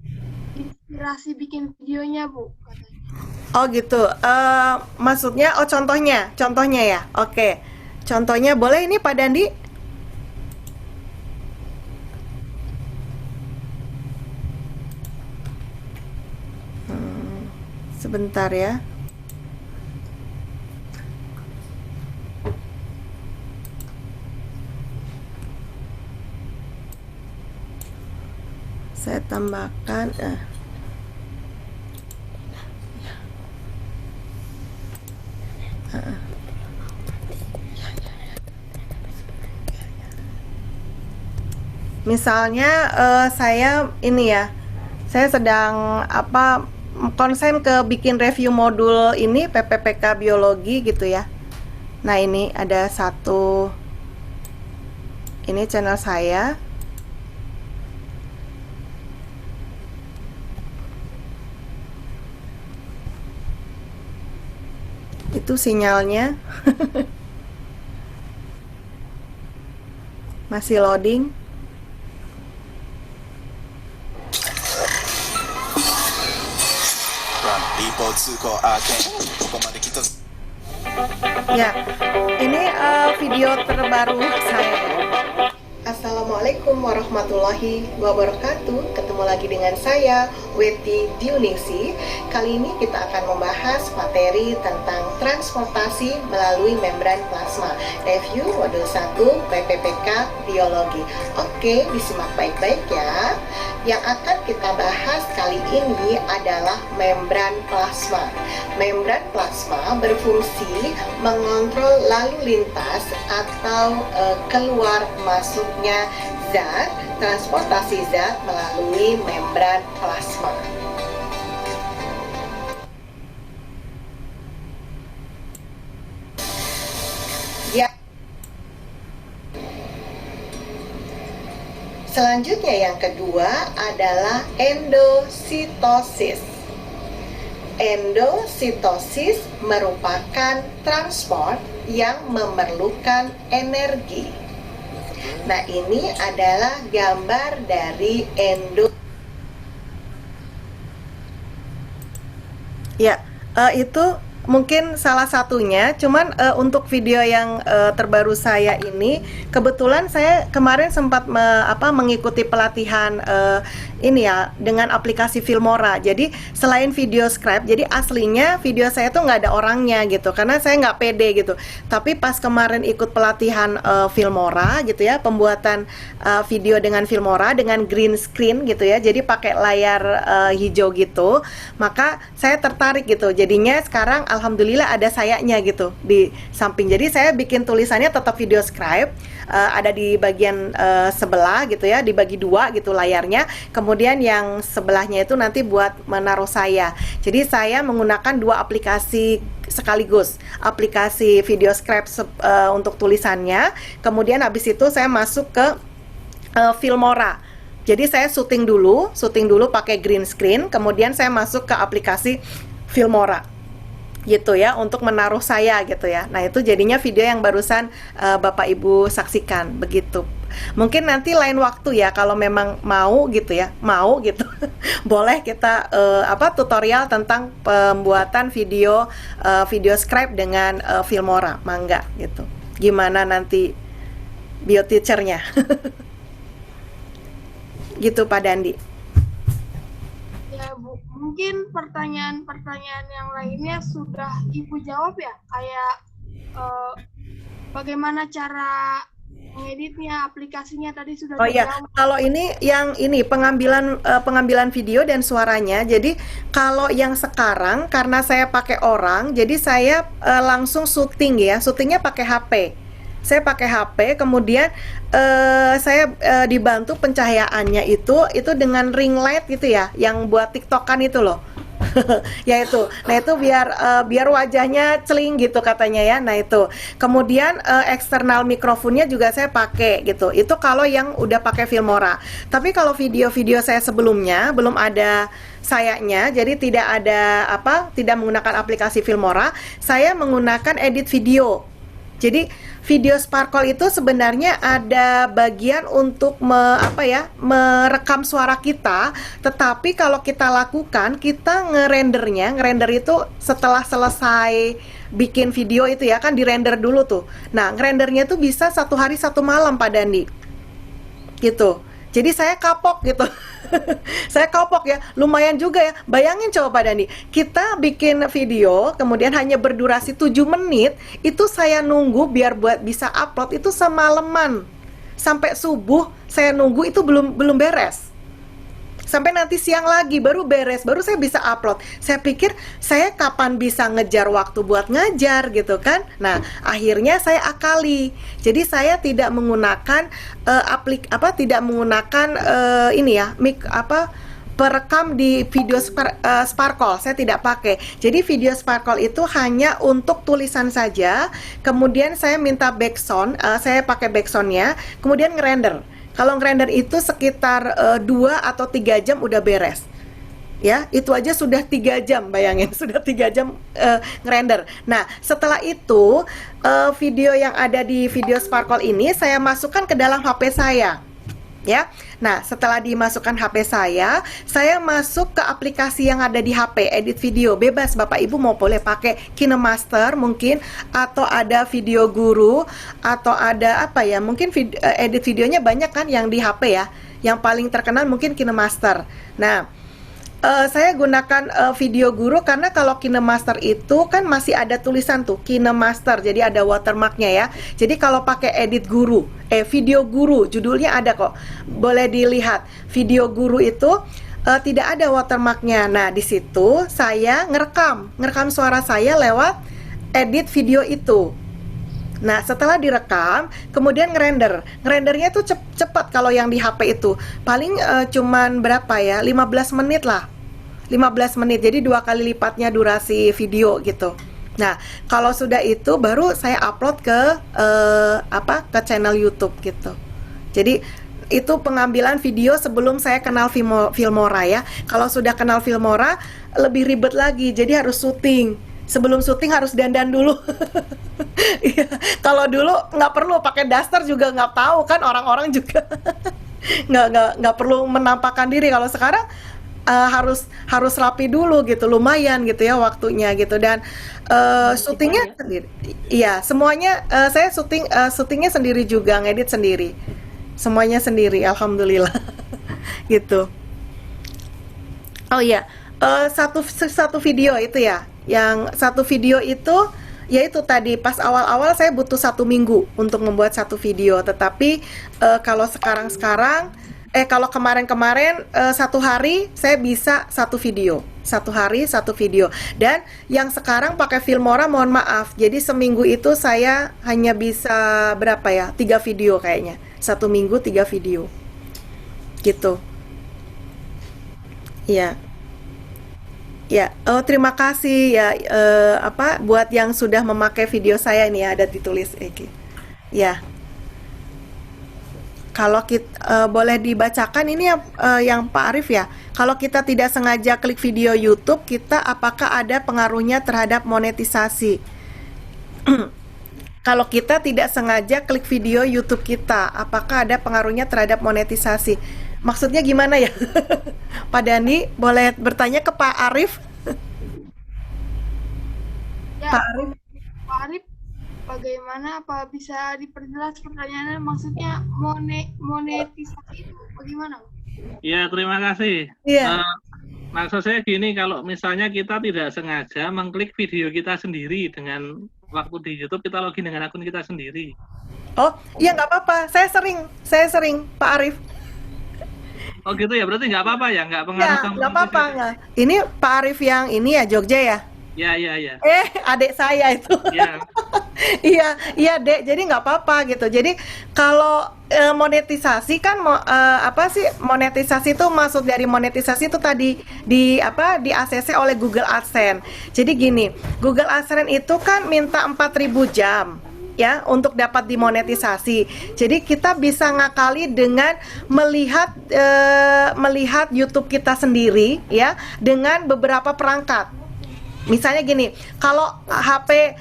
inspirasi bikin videonya Bu, katanya. Oh gitu. Maksudnya contohnya ya. Oke. Contohnya boleh ini Pak Dandi? Sebentar ya. Saya tambahkan misalnya saya ini ya. Saya sedang konsen ke bikin review modul ini PPPK biologi gitu ya. Nah, ini ada satu, ini channel saya. Itu sinyalnya. Masih loading. Ya, ini video terbaru saya. Assalamualaikum warahmatullahi wabarakatuh. Ketemu lagi dengan saya, Weti Diuningsi. Kali ini kita akan membahas materi tentang transportasi melalui membran plasma. Review modul 1 PPPK Biologi. Oke, disimak baik-baik ya. Yang akan kita bahas kali ini adalah membran plasma. Membran plasma berfungsi mengontrol lalu lintas atau keluar masuknya zat, transportasi zat melalui membran plasma. Ya. Selanjutnya yang kedua adalah endositosis. Endositosis merupakan transport yang memerlukan energi. Nah, ini adalah gambar dari Ya, itu mungkin salah satunya, cuman untuk video yang terbaru saya ini, kebetulan saya kemarin sempat mengikuti pelatihan ini ya, dengan aplikasi Filmora. Jadi selain video scribe, jadi aslinya video saya tuh nggak ada orangnya gitu, karena saya nggak pede gitu. Tapi pas kemarin ikut pelatihan Filmora gitu ya, pembuatan video dengan Filmora, dengan green screen gitu ya, jadi pakai layar hijau gitu, maka saya tertarik gitu. Jadinya sekarang alhamdulillah ada sayanya gitu di samping. Jadi saya bikin tulisannya tetap video scribe, ada di bagian sebelah gitu ya, dibagi dua gitu layarnya. Kemudian yang sebelahnya itu nanti buat menaruh saya. Jadi saya menggunakan dua aplikasi sekaligus, aplikasi video scribe untuk tulisannya. Kemudian habis itu saya masuk ke Filmora. Jadi saya syuting dulu pakai green screen. Kemudian saya masuk ke aplikasi Filmora gitu ya, untuk menaruh saya gitu ya. Nah, itu jadinya video yang barusan Bapak Ibu saksikan begitu. Mungkin nanti lain waktu ya, kalau memang mau gitu ya, boleh kita tutorial tentang pembuatan video scribe dengan Filmora, mangga gitu. Gimana nanti bio teachernya? Gitu Pak Dandi. Ya Bu, mungkin pertanyaan-pertanyaan yang lainnya sudah Ibu jawab ya, kayak bagaimana cara mengeditnya, aplikasinya tadi sudah dijawab. Kalau ini yang ini pengambilan video dan suaranya. Jadi kalau yang sekarang karena saya pakai orang, jadi saya langsung syuting ya, syutingnya pakai HP. Saya pakai HP, kemudian saya dibantu pencahayaannya itu dengan ring light gitu ya, yang buat TikTokan itu loh. Ya itu. Nah, itu biar wajahnya celing gitu katanya ya. Nah, itu. Kemudian eksternal mikrofonnya juga saya pakai gitu. Itu kalau yang udah pakai Filmora. Tapi kalau video-video saya sebelumnya belum ada sayanya, jadi tidak menggunakan aplikasi Filmora, saya menggunakan edit video. Jadi video Sparkle itu sebenarnya ada bagian untuk merekam suara kita, tetapi kalau kita lakukan, kita ngerender itu setelah selesai bikin video itu ya, kan dirender dulu tuh. Nah, ngerendernya tuh bisa 1 hari 1 malam Pak Dandi gitu. Jadi saya kapok gitu. Saya kapok ya, lumayan juga ya. Bayangin coba Pak Dandi, kita bikin video kemudian hanya berdurasi 7 menit, itu saya nunggu biar buat bisa upload itu semalaman. Sampai subuh saya nunggu itu belum beres. Sampai nanti siang lagi baru beres, baru saya bisa upload. Saya pikir saya kapan bisa ngejar waktu buat ngajar gitu kan. Nah, akhirnya saya akali. Jadi saya tidak menggunakan perekam di video Sparkle. Saya tidak pakai. Jadi video Sparkle itu hanya untuk tulisan saja. Kemudian saya minta background, saya pakai backgroundnya, kemudian ngerender. Kalau ngerender itu sekitar 2 atau 3 jam udah beres. Ya, itu aja sudah 3 jam, bayangin, sudah 3 jam ngerender. Nah, setelah itu video yang ada di video Sparkle ini saya masukkan ke dalam HP saya. ya. Nah, setelah dimasukkan HP saya masuk ke aplikasi yang ada di HP, edit video. Bebas Bapak Ibu mau boleh pakai KineMaster mungkin, atau ada Video Guru, atau ada apa ya, mungkin edit videonya banyak kan yang di HP ya. Yang paling terkenal mungkin KineMaster. Nah, saya gunakan Video Guru karena kalau KineMaster itu kan masih ada tulisan tuh KineMaster, jadi ada watermarknya ya. Jadi kalau pakai edit guru, Video Guru judulnya ada kok, boleh dilihat. Video Guru itu tidak ada watermarknya. Nah, di situ saya ngerekam suara saya lewat edit video itu. Nah, setelah direkam, kemudian ngerendernya tuh cepat kalau yang di HP itu. Paling cuman berapa ya? 15 menit lah. 15 menit. Jadi 2 kali lipatnya durasi video gitu. Nah, kalau sudah itu baru saya upload ke ke channel YouTube gitu. Jadi itu pengambilan video sebelum saya kenal Filmora ya. Kalau sudah kenal Filmora lebih ribet lagi. Jadi harus syuting. Sebelum syuting harus dandan dulu. Iya, kalau dulu nggak perlu pakai daster juga nggak tahu kan, orang-orang juga nggak perlu menampakkan diri. Kalau sekarang harus rapi dulu gitu, lumayan gitu ya waktunya gitu. Dan syutingnya sendiri. Iya, semuanya saya syutingnya sendiri juga, ngedit sendiri, semuanya sendiri, alhamdulillah. Gitu. Oh iya, satu video itu ya. Yang satu video itu, yaitu tadi pas awal-awal saya butuh 1 minggu untuk membuat satu video. Tetapi kalau kalau kemarin-kemarin 1 hari saya bisa 1 video. 1 hari 1 video. Dan yang sekarang pakai Filmora, mohon maaf. Jadi seminggu itu saya hanya bisa berapa ya? 3 video kayaknya. 1 minggu 3 video. Gitu. Iya. Ya, terima kasih ya buat yang sudah memakai video saya ini ya, ada ditulis Eki. Ya. Kalau kita boleh dibacakan ini yang Pak Arif ya. Kalau kita tidak sengaja klik video YouTube, kita apakah ada pengaruhnya terhadap monetisasi? Kalau kita tidak sengaja klik video YouTube kita, apakah ada pengaruhnya terhadap monetisasi? Maksudnya gimana ya? Pak Dani, boleh bertanya ke Pak Arif? Ya, Pak Arif? Pak Arif, bagaimana? Apa bisa diperjelas pertanyaannya? Maksudnya monetisasi itu bagaimana? Ya, terima kasih. Iya. Maksud saya gini, kalau misalnya kita tidak sengaja mengklik video kita sendiri dengan waktu di YouTube, kita login dengan akun kita sendiri. Oh, iya nggak apa-apa. Saya sering, Pak Arif. Oh gitu ya, berarti nggak apa-apa ya, nggak pengaruh Ya, sama nggak apa-apa nggak. Ini Pak Arif yang ini ya, Jogja ya? Ya. Adik saya itu. Ya. Iya, Dek. Jadi nggak apa-apa gitu. Jadi kalau monetisasi kan monetisasi itu, maksud dari monetisasi itu tadi di ACC oleh Google AdSense. Jadi gini, Google AdSense itu kan minta 4.000 jam ya untuk dapat dimonetisasi. Jadi kita bisa ngakali dengan melihat YouTube kita sendiri ya dengan beberapa perangkat. Misalnya gini, kalau HP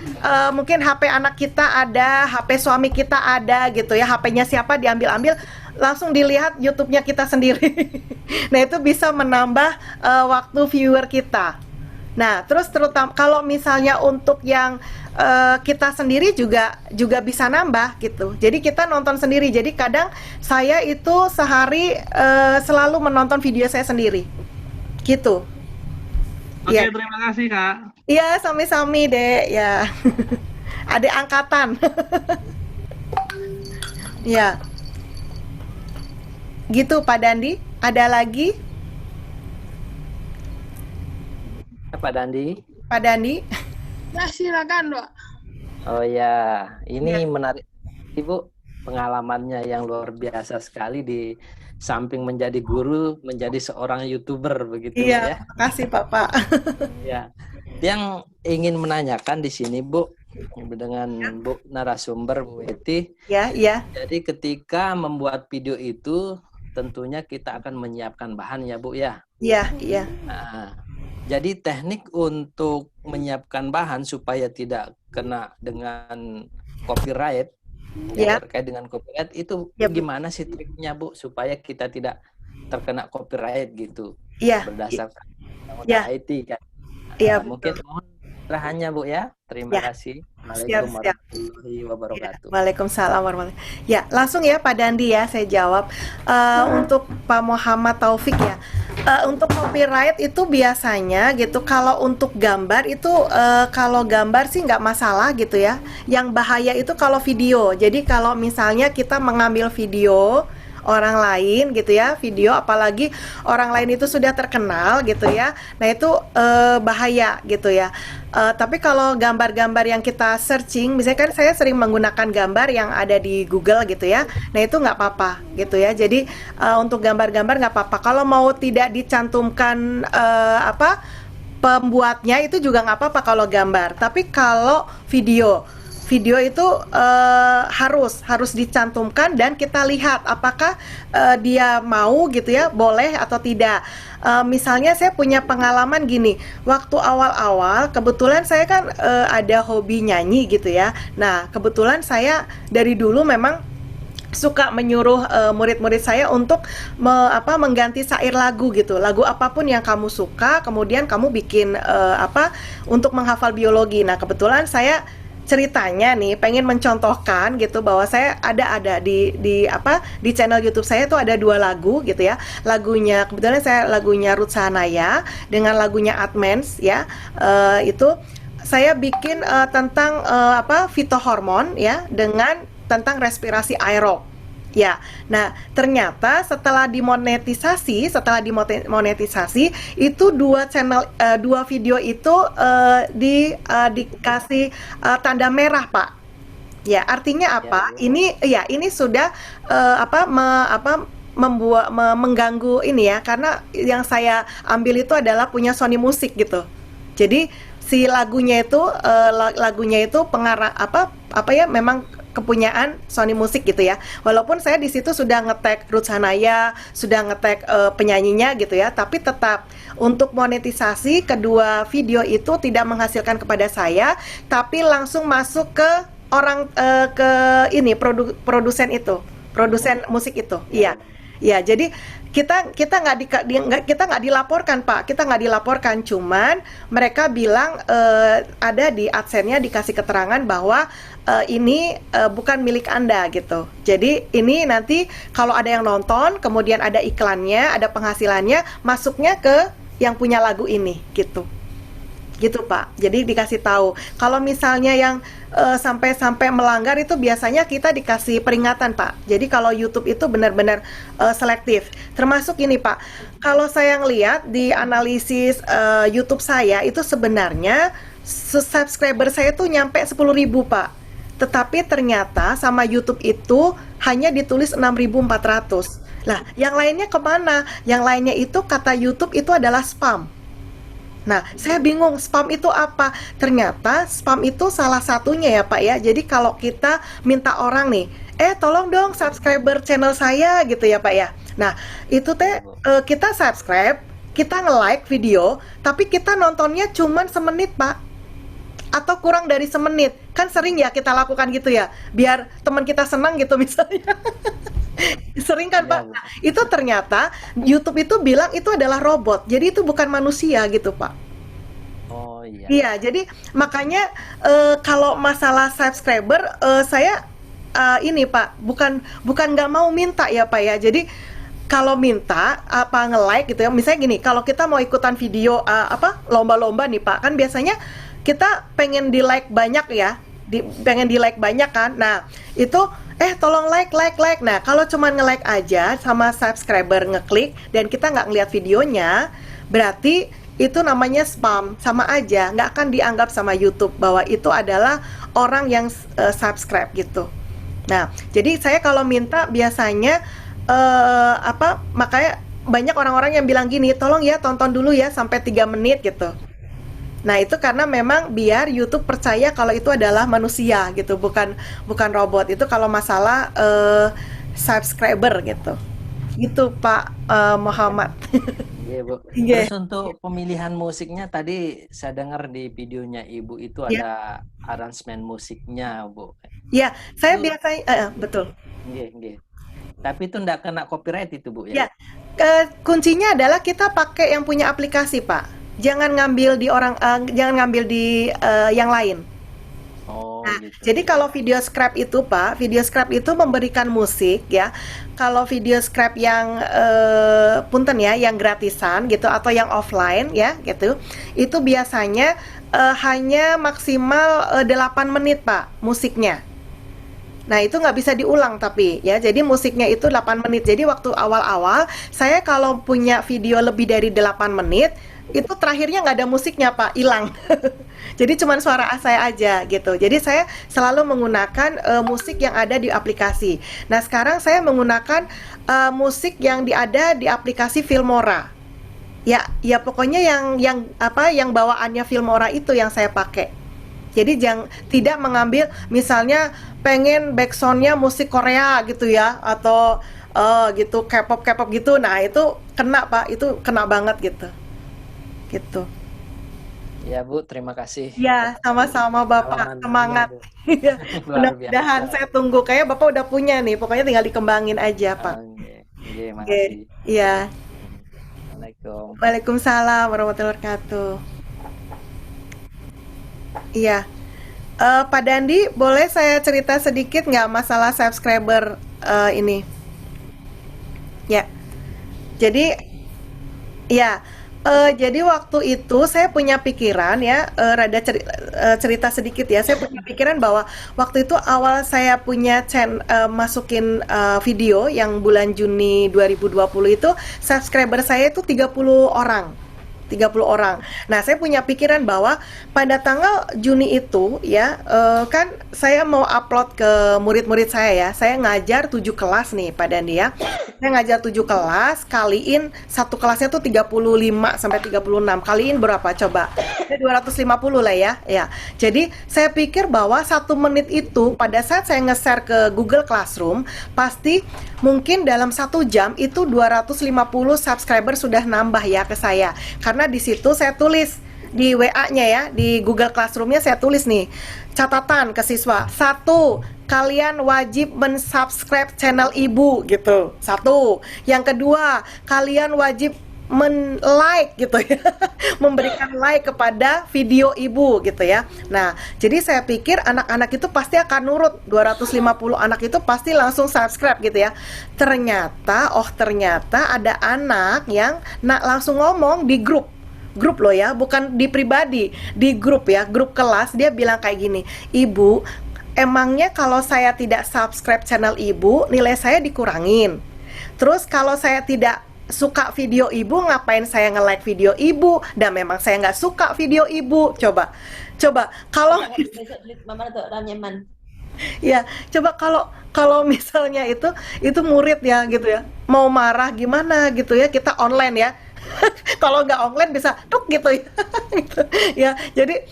mungkin HP anak kita ada, HP suami kita ada gitu ya, HP-nya siapa diambil-ambil, langsung dilihat YouTube-nya kita sendiri. Nah, itu bisa menambah waktu viewer kita. Nah, terus terutama kalau misalnya untuk yang kita sendiri juga bisa nambah gitu. Jadi kita nonton sendiri. Jadi kadang saya itu sehari selalu menonton video saya sendiri. Gitu. Oke, Ya. terima kasih Kak. Iya, sami-sami Dek ya. Adik angkatan. Ya. Gitu Pak Dandi. Ada lagi? Pak Dandi. Pak Dandi. Ya, silakan, Pak. Oh ya, ini menarik Ibu, pengalamannya yang luar biasa sekali di samping menjadi guru, menjadi seorang YouTuber begitu ya. Iya, makasih Bapak. Ya. Yang ingin menanyakan di sini Bu, dengan Bu narasumber Bu Eti. Ya. Jadi ketika membuat video itu tentunya kita akan menyiapkan bahan ya Bu ya. Iya. Nah, jadi teknik untuk menyiapkan bahan supaya tidak kena dengan copyright yang Ya, terkait dengan copyright itu ya, Bu. gimana sih triknya Bu supaya kita tidak terkena copyright gitu Iya, berdasarkan undang-undang iya, IT kan. iya, Mungkin betul. mohon arahannya Bu ya. Terima Ya, kasih. siap, Assalamualaikum siap. warahmatullahi Ya, wabarakatuh. Waalaikumsalam warahmatullahi. Ya, langsung ya Pak Dandi ya, saya jawab. Untuk Pak Muhammad Taufik ya, untuk copyright itu biasanya gitu. Kalau untuk gambar itu, kalau gambar sih nggak masalah gitu ya. Yang bahaya itu kalau video. Jadi kalau misalnya kita mengambil video orang lain gitu ya, video apalagi orang lain itu sudah terkenal gitu ya. Nah itu bahaya gitu ya. Tapi kalau gambar-gambar yang kita searching, misalnya kan saya sering menggunakan gambar yang ada di Google gitu ya. Nah itu nggak apa-apa gitu ya. Jadi untuk gambar-gambar nggak apa-apa. Kalau mau tidak dicantumkan pembuatnya itu juga nggak apa-apa kalau gambar. Tapi kalau video itu harus dicantumkan dan kita lihat apakah dia mau gitu ya, boleh atau tidak. Misalnya saya punya pengalaman gini, waktu awal-awal kebetulan saya kan ada hobi nyanyi gitu ya. Nah kebetulan saya dari dulu memang suka menyuruh murid-murid saya untuk mengganti syair lagu gitu, lagu apapun yang kamu suka, kemudian kamu bikin untuk menghafal biologi. Nah kebetulan saya ceritanya nih pengen mencontohkan gitu bahwa saya ada di channel YouTube saya itu ada 2 lagu gitu ya. Lagunya kebetulan saya lagunya Ruth Sahanaya dengan lagunya Admens ya. Itu saya bikin tentang fitohormon ya dengan tentang respirasi aerob. Ya, nah ternyata setelah dimonetisasi itu 2 video itu dikasih tanda merah, Pak. Ya, artinya apa? Ini sudah mengganggu ini ya, karena yang saya ambil itu adalah punya Sony Music gitu. Jadi si lagunya itu pengarah memang kepunyaan Sony Music gitu ya. Walaupun saya di situ sudah nge-tag Ruth Sahanaya, sudah nge-tag penyanyinya gitu ya, tapi tetap untuk monetisasi kedua video itu tidak menghasilkan kepada saya, tapi langsung masuk ke orang produsen musik itu. Iya. Ya, jadi kita nggak dilaporkan, Pak. Kita nggak dilaporkan, cuman mereka bilang ada di AdSense-nya dikasih keterangan bahwa ini bukan milik Anda gitu. Jadi ini nanti kalau ada yang nonton, kemudian ada iklannya, ada penghasilannya, masuknya ke yang punya lagu ini gitu. Gitu Pak, jadi dikasih tahu. Kalau misalnya yang sampai melanggar itu biasanya kita dikasih peringatan Pak. Jadi kalau YouTube itu benar-benar selektif. Termasuk ini Pak, kalau saya ngelihat di analisis YouTube saya itu sebenarnya subscriber saya tuh nyampe 10.000 Pak. Tetapi ternyata sama YouTube itu hanya ditulis 6.400. Lah, yang lainnya kemana? Yang lainnya itu kata YouTube itu adalah spam. Nah, saya bingung spam itu apa? Ternyata spam itu salah satunya ya Pak ya. Jadi kalau kita minta orang nih, tolong dong subscriber channel saya gitu ya Pak ya. Nah, itu kita subscribe, kita nge-like video, tapi kita nontonnya cuman semenit Pak. Atau kurang dari semenit. Kan sering ya kita lakukan gitu ya. Biar teman kita senang gitu misalnya. Sering kan Pak? Nah, itu ternyata YouTube itu bilang itu adalah robot. Jadi itu bukan manusia gitu Pak. Oh iya. Iya, jadi makanya kalau masalah subscriber saya ini Pak, bukan nggak mau minta ya Pak ya. Jadi kalau minta nge-like gitu ya. Misalnya gini, kalau kita mau ikutan video lomba-lomba nih Pak, kan biasanya kita pengen di-like banyak ya. Pengen di-like banyak kan. Nah, itu tolong like. Nah, kalau cuma nge-like aja sama subscriber ngeklik dan kita nggak ngeliat videonya, berarti itu namanya spam, sama aja, nggak akan dianggap sama YouTube bahwa itu adalah orang yang subscribe gitu. Nah, jadi saya kalau minta biasanya makanya banyak orang-orang yang bilang gini, tolong ya tonton dulu ya sampai 3 menit gitu. Nah itu karena memang biar YouTube percaya kalau itu adalah manusia gitu, bukan robot. Itu kalau masalah subscriber gitu. Gitu Pak Muhammad. Iya, Bu. Iya. Terus untuk pemilihan musiknya tadi saya dengar di videonya Ibu itu Ya. ada aransemen musiknya, Bu. Ya, saya Itu- biasanya betul. Nggih, nggih. Tapi itu enggak kena copyright itu, Bu Ya, ya. kuncinya adalah kita pakai yang punya aplikasi, Pak. Jangan ngambil di jangan ngambil di yang lain. Oh, Nah, gitu. jadi kalau video scrap itu, Pak, video scrap itu memberikan musik ya. Kalau video scrap yang punten ya, yang gratisan gitu atau yang offline ya, gitu. Itu biasanya hanya maksimal 8 menit, Pak, musiknya. Nah, itu nggak bisa diulang tapi ya. Jadi musiknya itu 8 menit. Jadi waktu awal-awal saya kalau punya video lebih dari 8 menit, itu terakhirnya nggak ada musiknya, Pak, hilang. Jadi cuman suara saya aja gitu. Jadi saya selalu menggunakan musik yang ada di aplikasi. Nah, sekarang saya menggunakan musik yang ada di aplikasi Filmora. Ya pokoknya yang bawaannya Filmora itu yang saya pakai. Jadi tidak mengambil misalnya pengen backsoundnya musik Korea gitu ya atau gitu K-pop gitu. Nah, itu kena, Pak, itu kena banget gitu. Gitu. Ya, Bu, terima kasih. Ya, sama-sama Bapak. Pengalamannya, Semangat. Bu. Ya, Luar mudah-mudahan biasa. saya tunggu. Kayaknya Bapak udah punya nih. Pokoknya tinggal dikembangin aja, Pak. Nggih, nggih, Oke. makasih. Iya. Assalamualaikum. Waalaikumsalam warahmatullahi wabarakatuh. Iya. Pak Dandi, boleh saya cerita sedikit nggak masalah subscriber ini? Ya. Jadi, ya. Jadi waktu itu saya punya pikiran ya, cerita sedikit ya. Saya punya pikiran bahwa waktu itu awal saya punya masukin video yang bulan Juni 2020 itu subscriber saya itu 30 orang. 30 orang. Nah, saya punya pikiran bahwa pada tanggal Juni itu ya, kan saya mau upload ke murid-murid saya ya. Saya ngajar 7 kelas nih Pak Dandi ya. Saya ngajar 7 kelas, kaliin satu kelasnya tuh 35 sampai 36. Kaliin berapa coba? 250 lah ya. Ya. Jadi, saya pikir bahwa 1 menit itu pada saat saya nge-share ke Google Classroom, pasti mungkin dalam 1 jam itu 250 subscriber sudah nambah ya ke saya. Karena di situ saya tulis di WA-nya ya, di Google Classroom-nya saya tulis nih, catatan ke siswa. 1, kalian wajib mensubscribe channel Ibu gitu. 1. Yang kedua, kalian wajib like gitu ya. Memberikan like kepada video Ibu gitu ya. Nah, jadi saya pikir anak-anak itu pasti akan nurut. 250 anak itu pasti langsung subscribe gitu ya. Ternyata ada anak yang langsung ngomong di grup loh ya, bukan di pribadi, di grup ya, grup kelas. Dia bilang kayak gini, Ibu, emangnya kalau saya tidak subscribe channel Ibu, nilai saya dikurangin. Terus kalau saya tidak suka video Ibu, ngapain saya nge-like video Ibu? Dan memang saya nggak suka video Ibu. Coba kalau ya, coba kalau misalnya itu murid ya gitu ya, mau marah gimana gitu ya, kita online ya. Kalau nggak online bisa tuk gitu ya. Gitu. Ya, jadi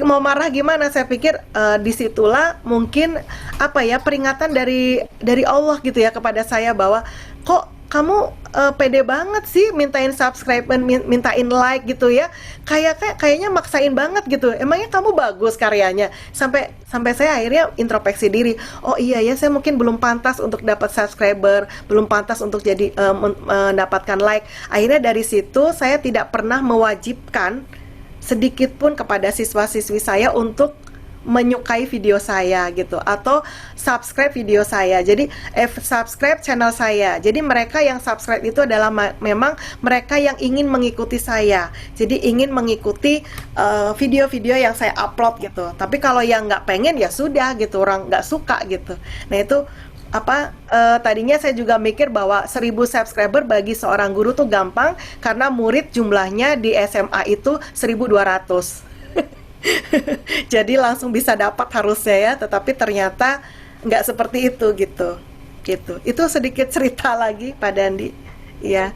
mau marah gimana? Saya pikir disitulah mungkin apa ya, peringatan dari Allah gitu ya kepada saya bahwa kok kamu pede banget sih mintain subscribe, mintain like gitu ya. Kayaknya maksain banget gitu. Emangnya kamu bagus karyanya? Sampai saya akhirnya introspeksi diri. Oh iya ya, saya mungkin belum pantas untuk dapat subscriber, belum pantas untuk jadi mendapatkan like. Akhirnya dari situ saya tidak pernah mewajibkan sedikit pun kepada siswa-siswi saya untuk menyukai video saya gitu atau subscribe video saya. Jadi subscribe channel saya. Jadi mereka yang subscribe itu adalah memang mereka yang ingin mengikuti saya. Jadi ingin mengikuti video-video yang saya upload gitu. Tapi kalau yang nggak pengen ya sudah gitu, orang nggak suka gitu. Nah itu tadinya saya juga mikir bahwa 1000 subscriber bagi seorang guru tuh gampang karena murid jumlahnya di SMA itu 1200. Jadi langsung bisa dapat harusnya ya, tetapi ternyata nggak seperti itu gitu. Itu sedikit cerita lagi Pak Dandi. Ya.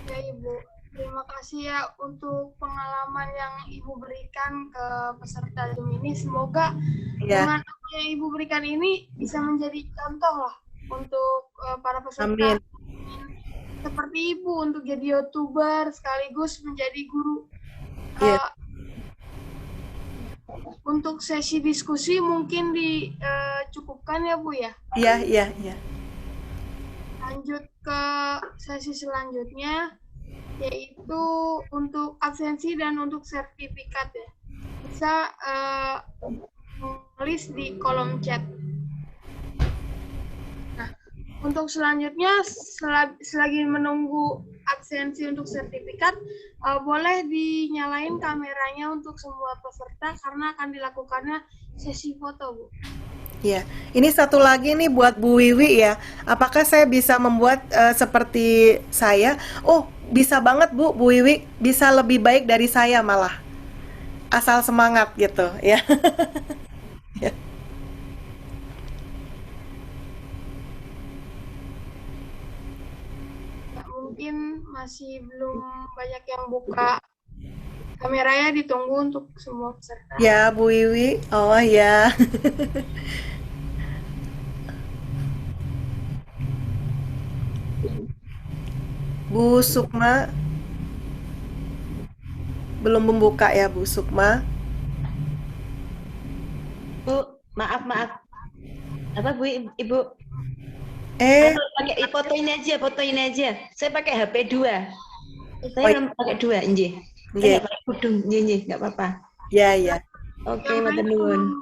Ya Ibu, terima kasih ya untuk pengalaman yang Ibu berikan ke peserta Zoom ini. Semoga dengan apa yang Ibu berikan ini bisa menjadi contoh lah untuk para peserta. Amin. seperti Ibu untuk jadi YouTuber sekaligus menjadi guru. Iya. Untuk sesi diskusi mungkin dicukupkan ya Bu ya. Iya, iya, iya. Lanjut ke sesi selanjutnya, yaitu untuk absensi dan untuk sertifikat ya. Bisa tulis di kolom chat. Nah, untuk selanjutnya selagi menunggu absensi untuk sertifikat, boleh dinyalain kameranya untuk semua peserta karena akan dilakukannya sesi foto, Bu. Iya, ini satu lagi nih buat Bu Wiwi ya. Apakah saya bisa membuat seperti saya? Oh, bisa banget Bu Wiwi, bisa lebih baik dari saya malah. Asal semangat gitu ya. Ya. Ya, mungkin masih belum banyak yang buka kameranya, ditunggu untuk semua peserta. Ya, Bu Wiwi. Oh ya. Bu Sukma belum membuka ya, Bu Sukma. Bu, maaf. Apa Bu, Ibu? Pakai foto ini aja. Saya pakai HP 2. Saya belum pakai 2, nggih. Saya nggak pakai kudung, nggih, nggak apa-apa. Ya, ya. Oke, matur nuwun.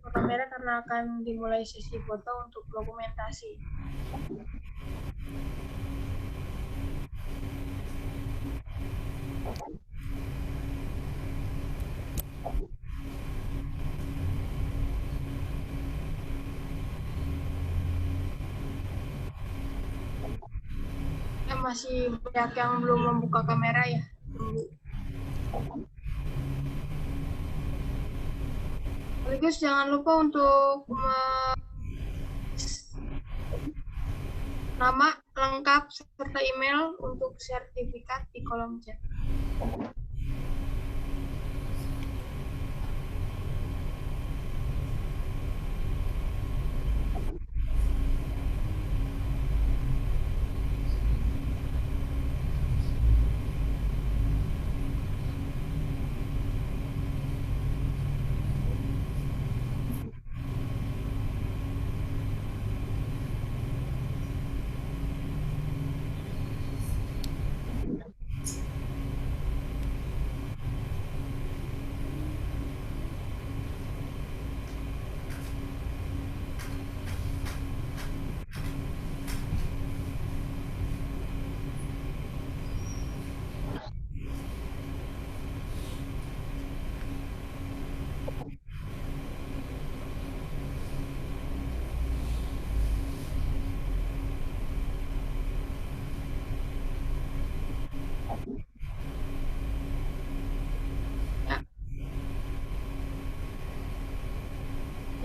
Buka kamera karena akan dimulai sesi foto untuk dokumentasi. Ya, masih banyak yang belum membuka kamera ya. Sekaligus jangan lupa untuk nama lengkap serta email untuk sertifikat di kolom chat.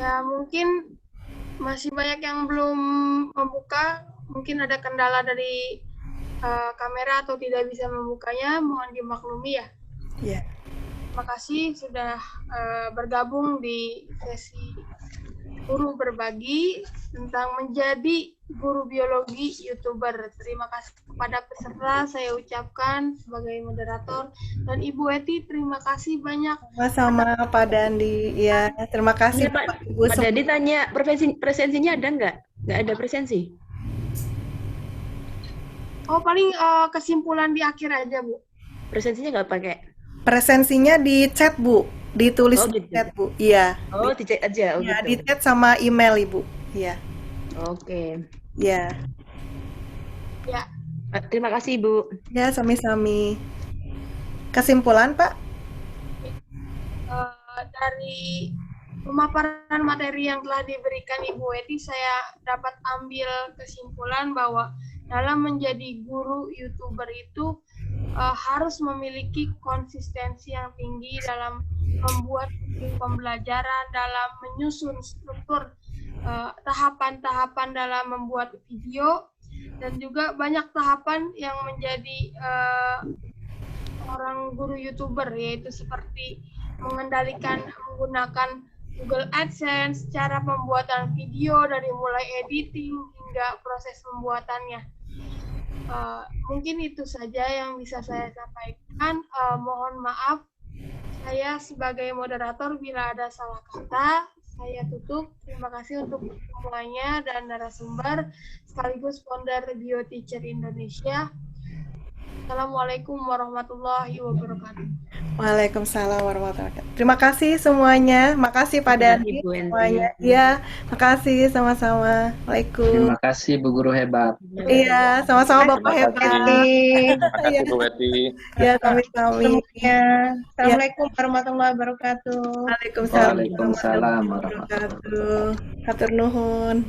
Ya, mungkin masih banyak yang belum membuka, mungkin ada kendala dari kamera atau tidak bisa membukanya, mohon dimaklumi ya. Ya. Terima kasih sudah bergabung di sesi guru berbagi tentang menjadi guru biologi YouTuber. Terima kasih kepada peserta saya ucapkan sebagai moderator, dan Ibu Eti terima kasih banyak. Sama Pak Dandi. Ya, terima kasih Ini, Pak, Ibu. Pak Dandi tanya presensinya ada nggak? Nggak ada presensi. Oh, paling kesimpulan di akhir aja, Bu. Presensinya nggak pakai. Presensinya di chat, Bu. Ditulis di gitu. chat, Bu. Iya. Oh, di chat aja. Oh, Ya, gitu. di chat sama email, Ibu. Iya. Oke. Ya. Ya, Terima kasih, Bu. Ya, sami-sami. Kesimpulan, Pak? dari pemaparan materi yang telah diberikan Ibu Eti, saya dapat ambil kesimpulan bahwa dalam menjadi guru YouTuber itu harus memiliki konsistensi yang tinggi dalam membuat pembelajaran, dalam menyusun struktur tahapan-tahapan dalam membuat video, dan juga banyak tahapan yang menjadi orang guru YouTuber, yaitu seperti mengendalikan menggunakan Google AdSense, cara pembuatan video dari mulai editing hingga proses pembuatannya. Mungkin itu saja yang bisa saya sampaikan. Mohon maaf, saya sebagai moderator bila ada salah kata, saya tutup. Terima kasih untuk semuanya dan narasumber, sekaligus founder BioTeacher Indonesia. Assalamualaikum warahmatullahi wabarakatuh. Waalaikumsalam warahmatullahi wabarakatuh. Terima kasih semuanya. Makasih Pak Dani Ibu Enti. semuanya. Iya, makasih sama-sama. Waalaikumsalam. Terima kasih Bu Guru hebat. Iya, sama-sama Bapak hebat. Terima kasih Bu Weti. Ya, kami-kami. Semuanya. Assalamualaikum warahmatullahi wabarakatuh. Waalaikumsalam Waalaikumsalam warahmatullahi warahmatullahi wabarakatuh. Hatur nuhun.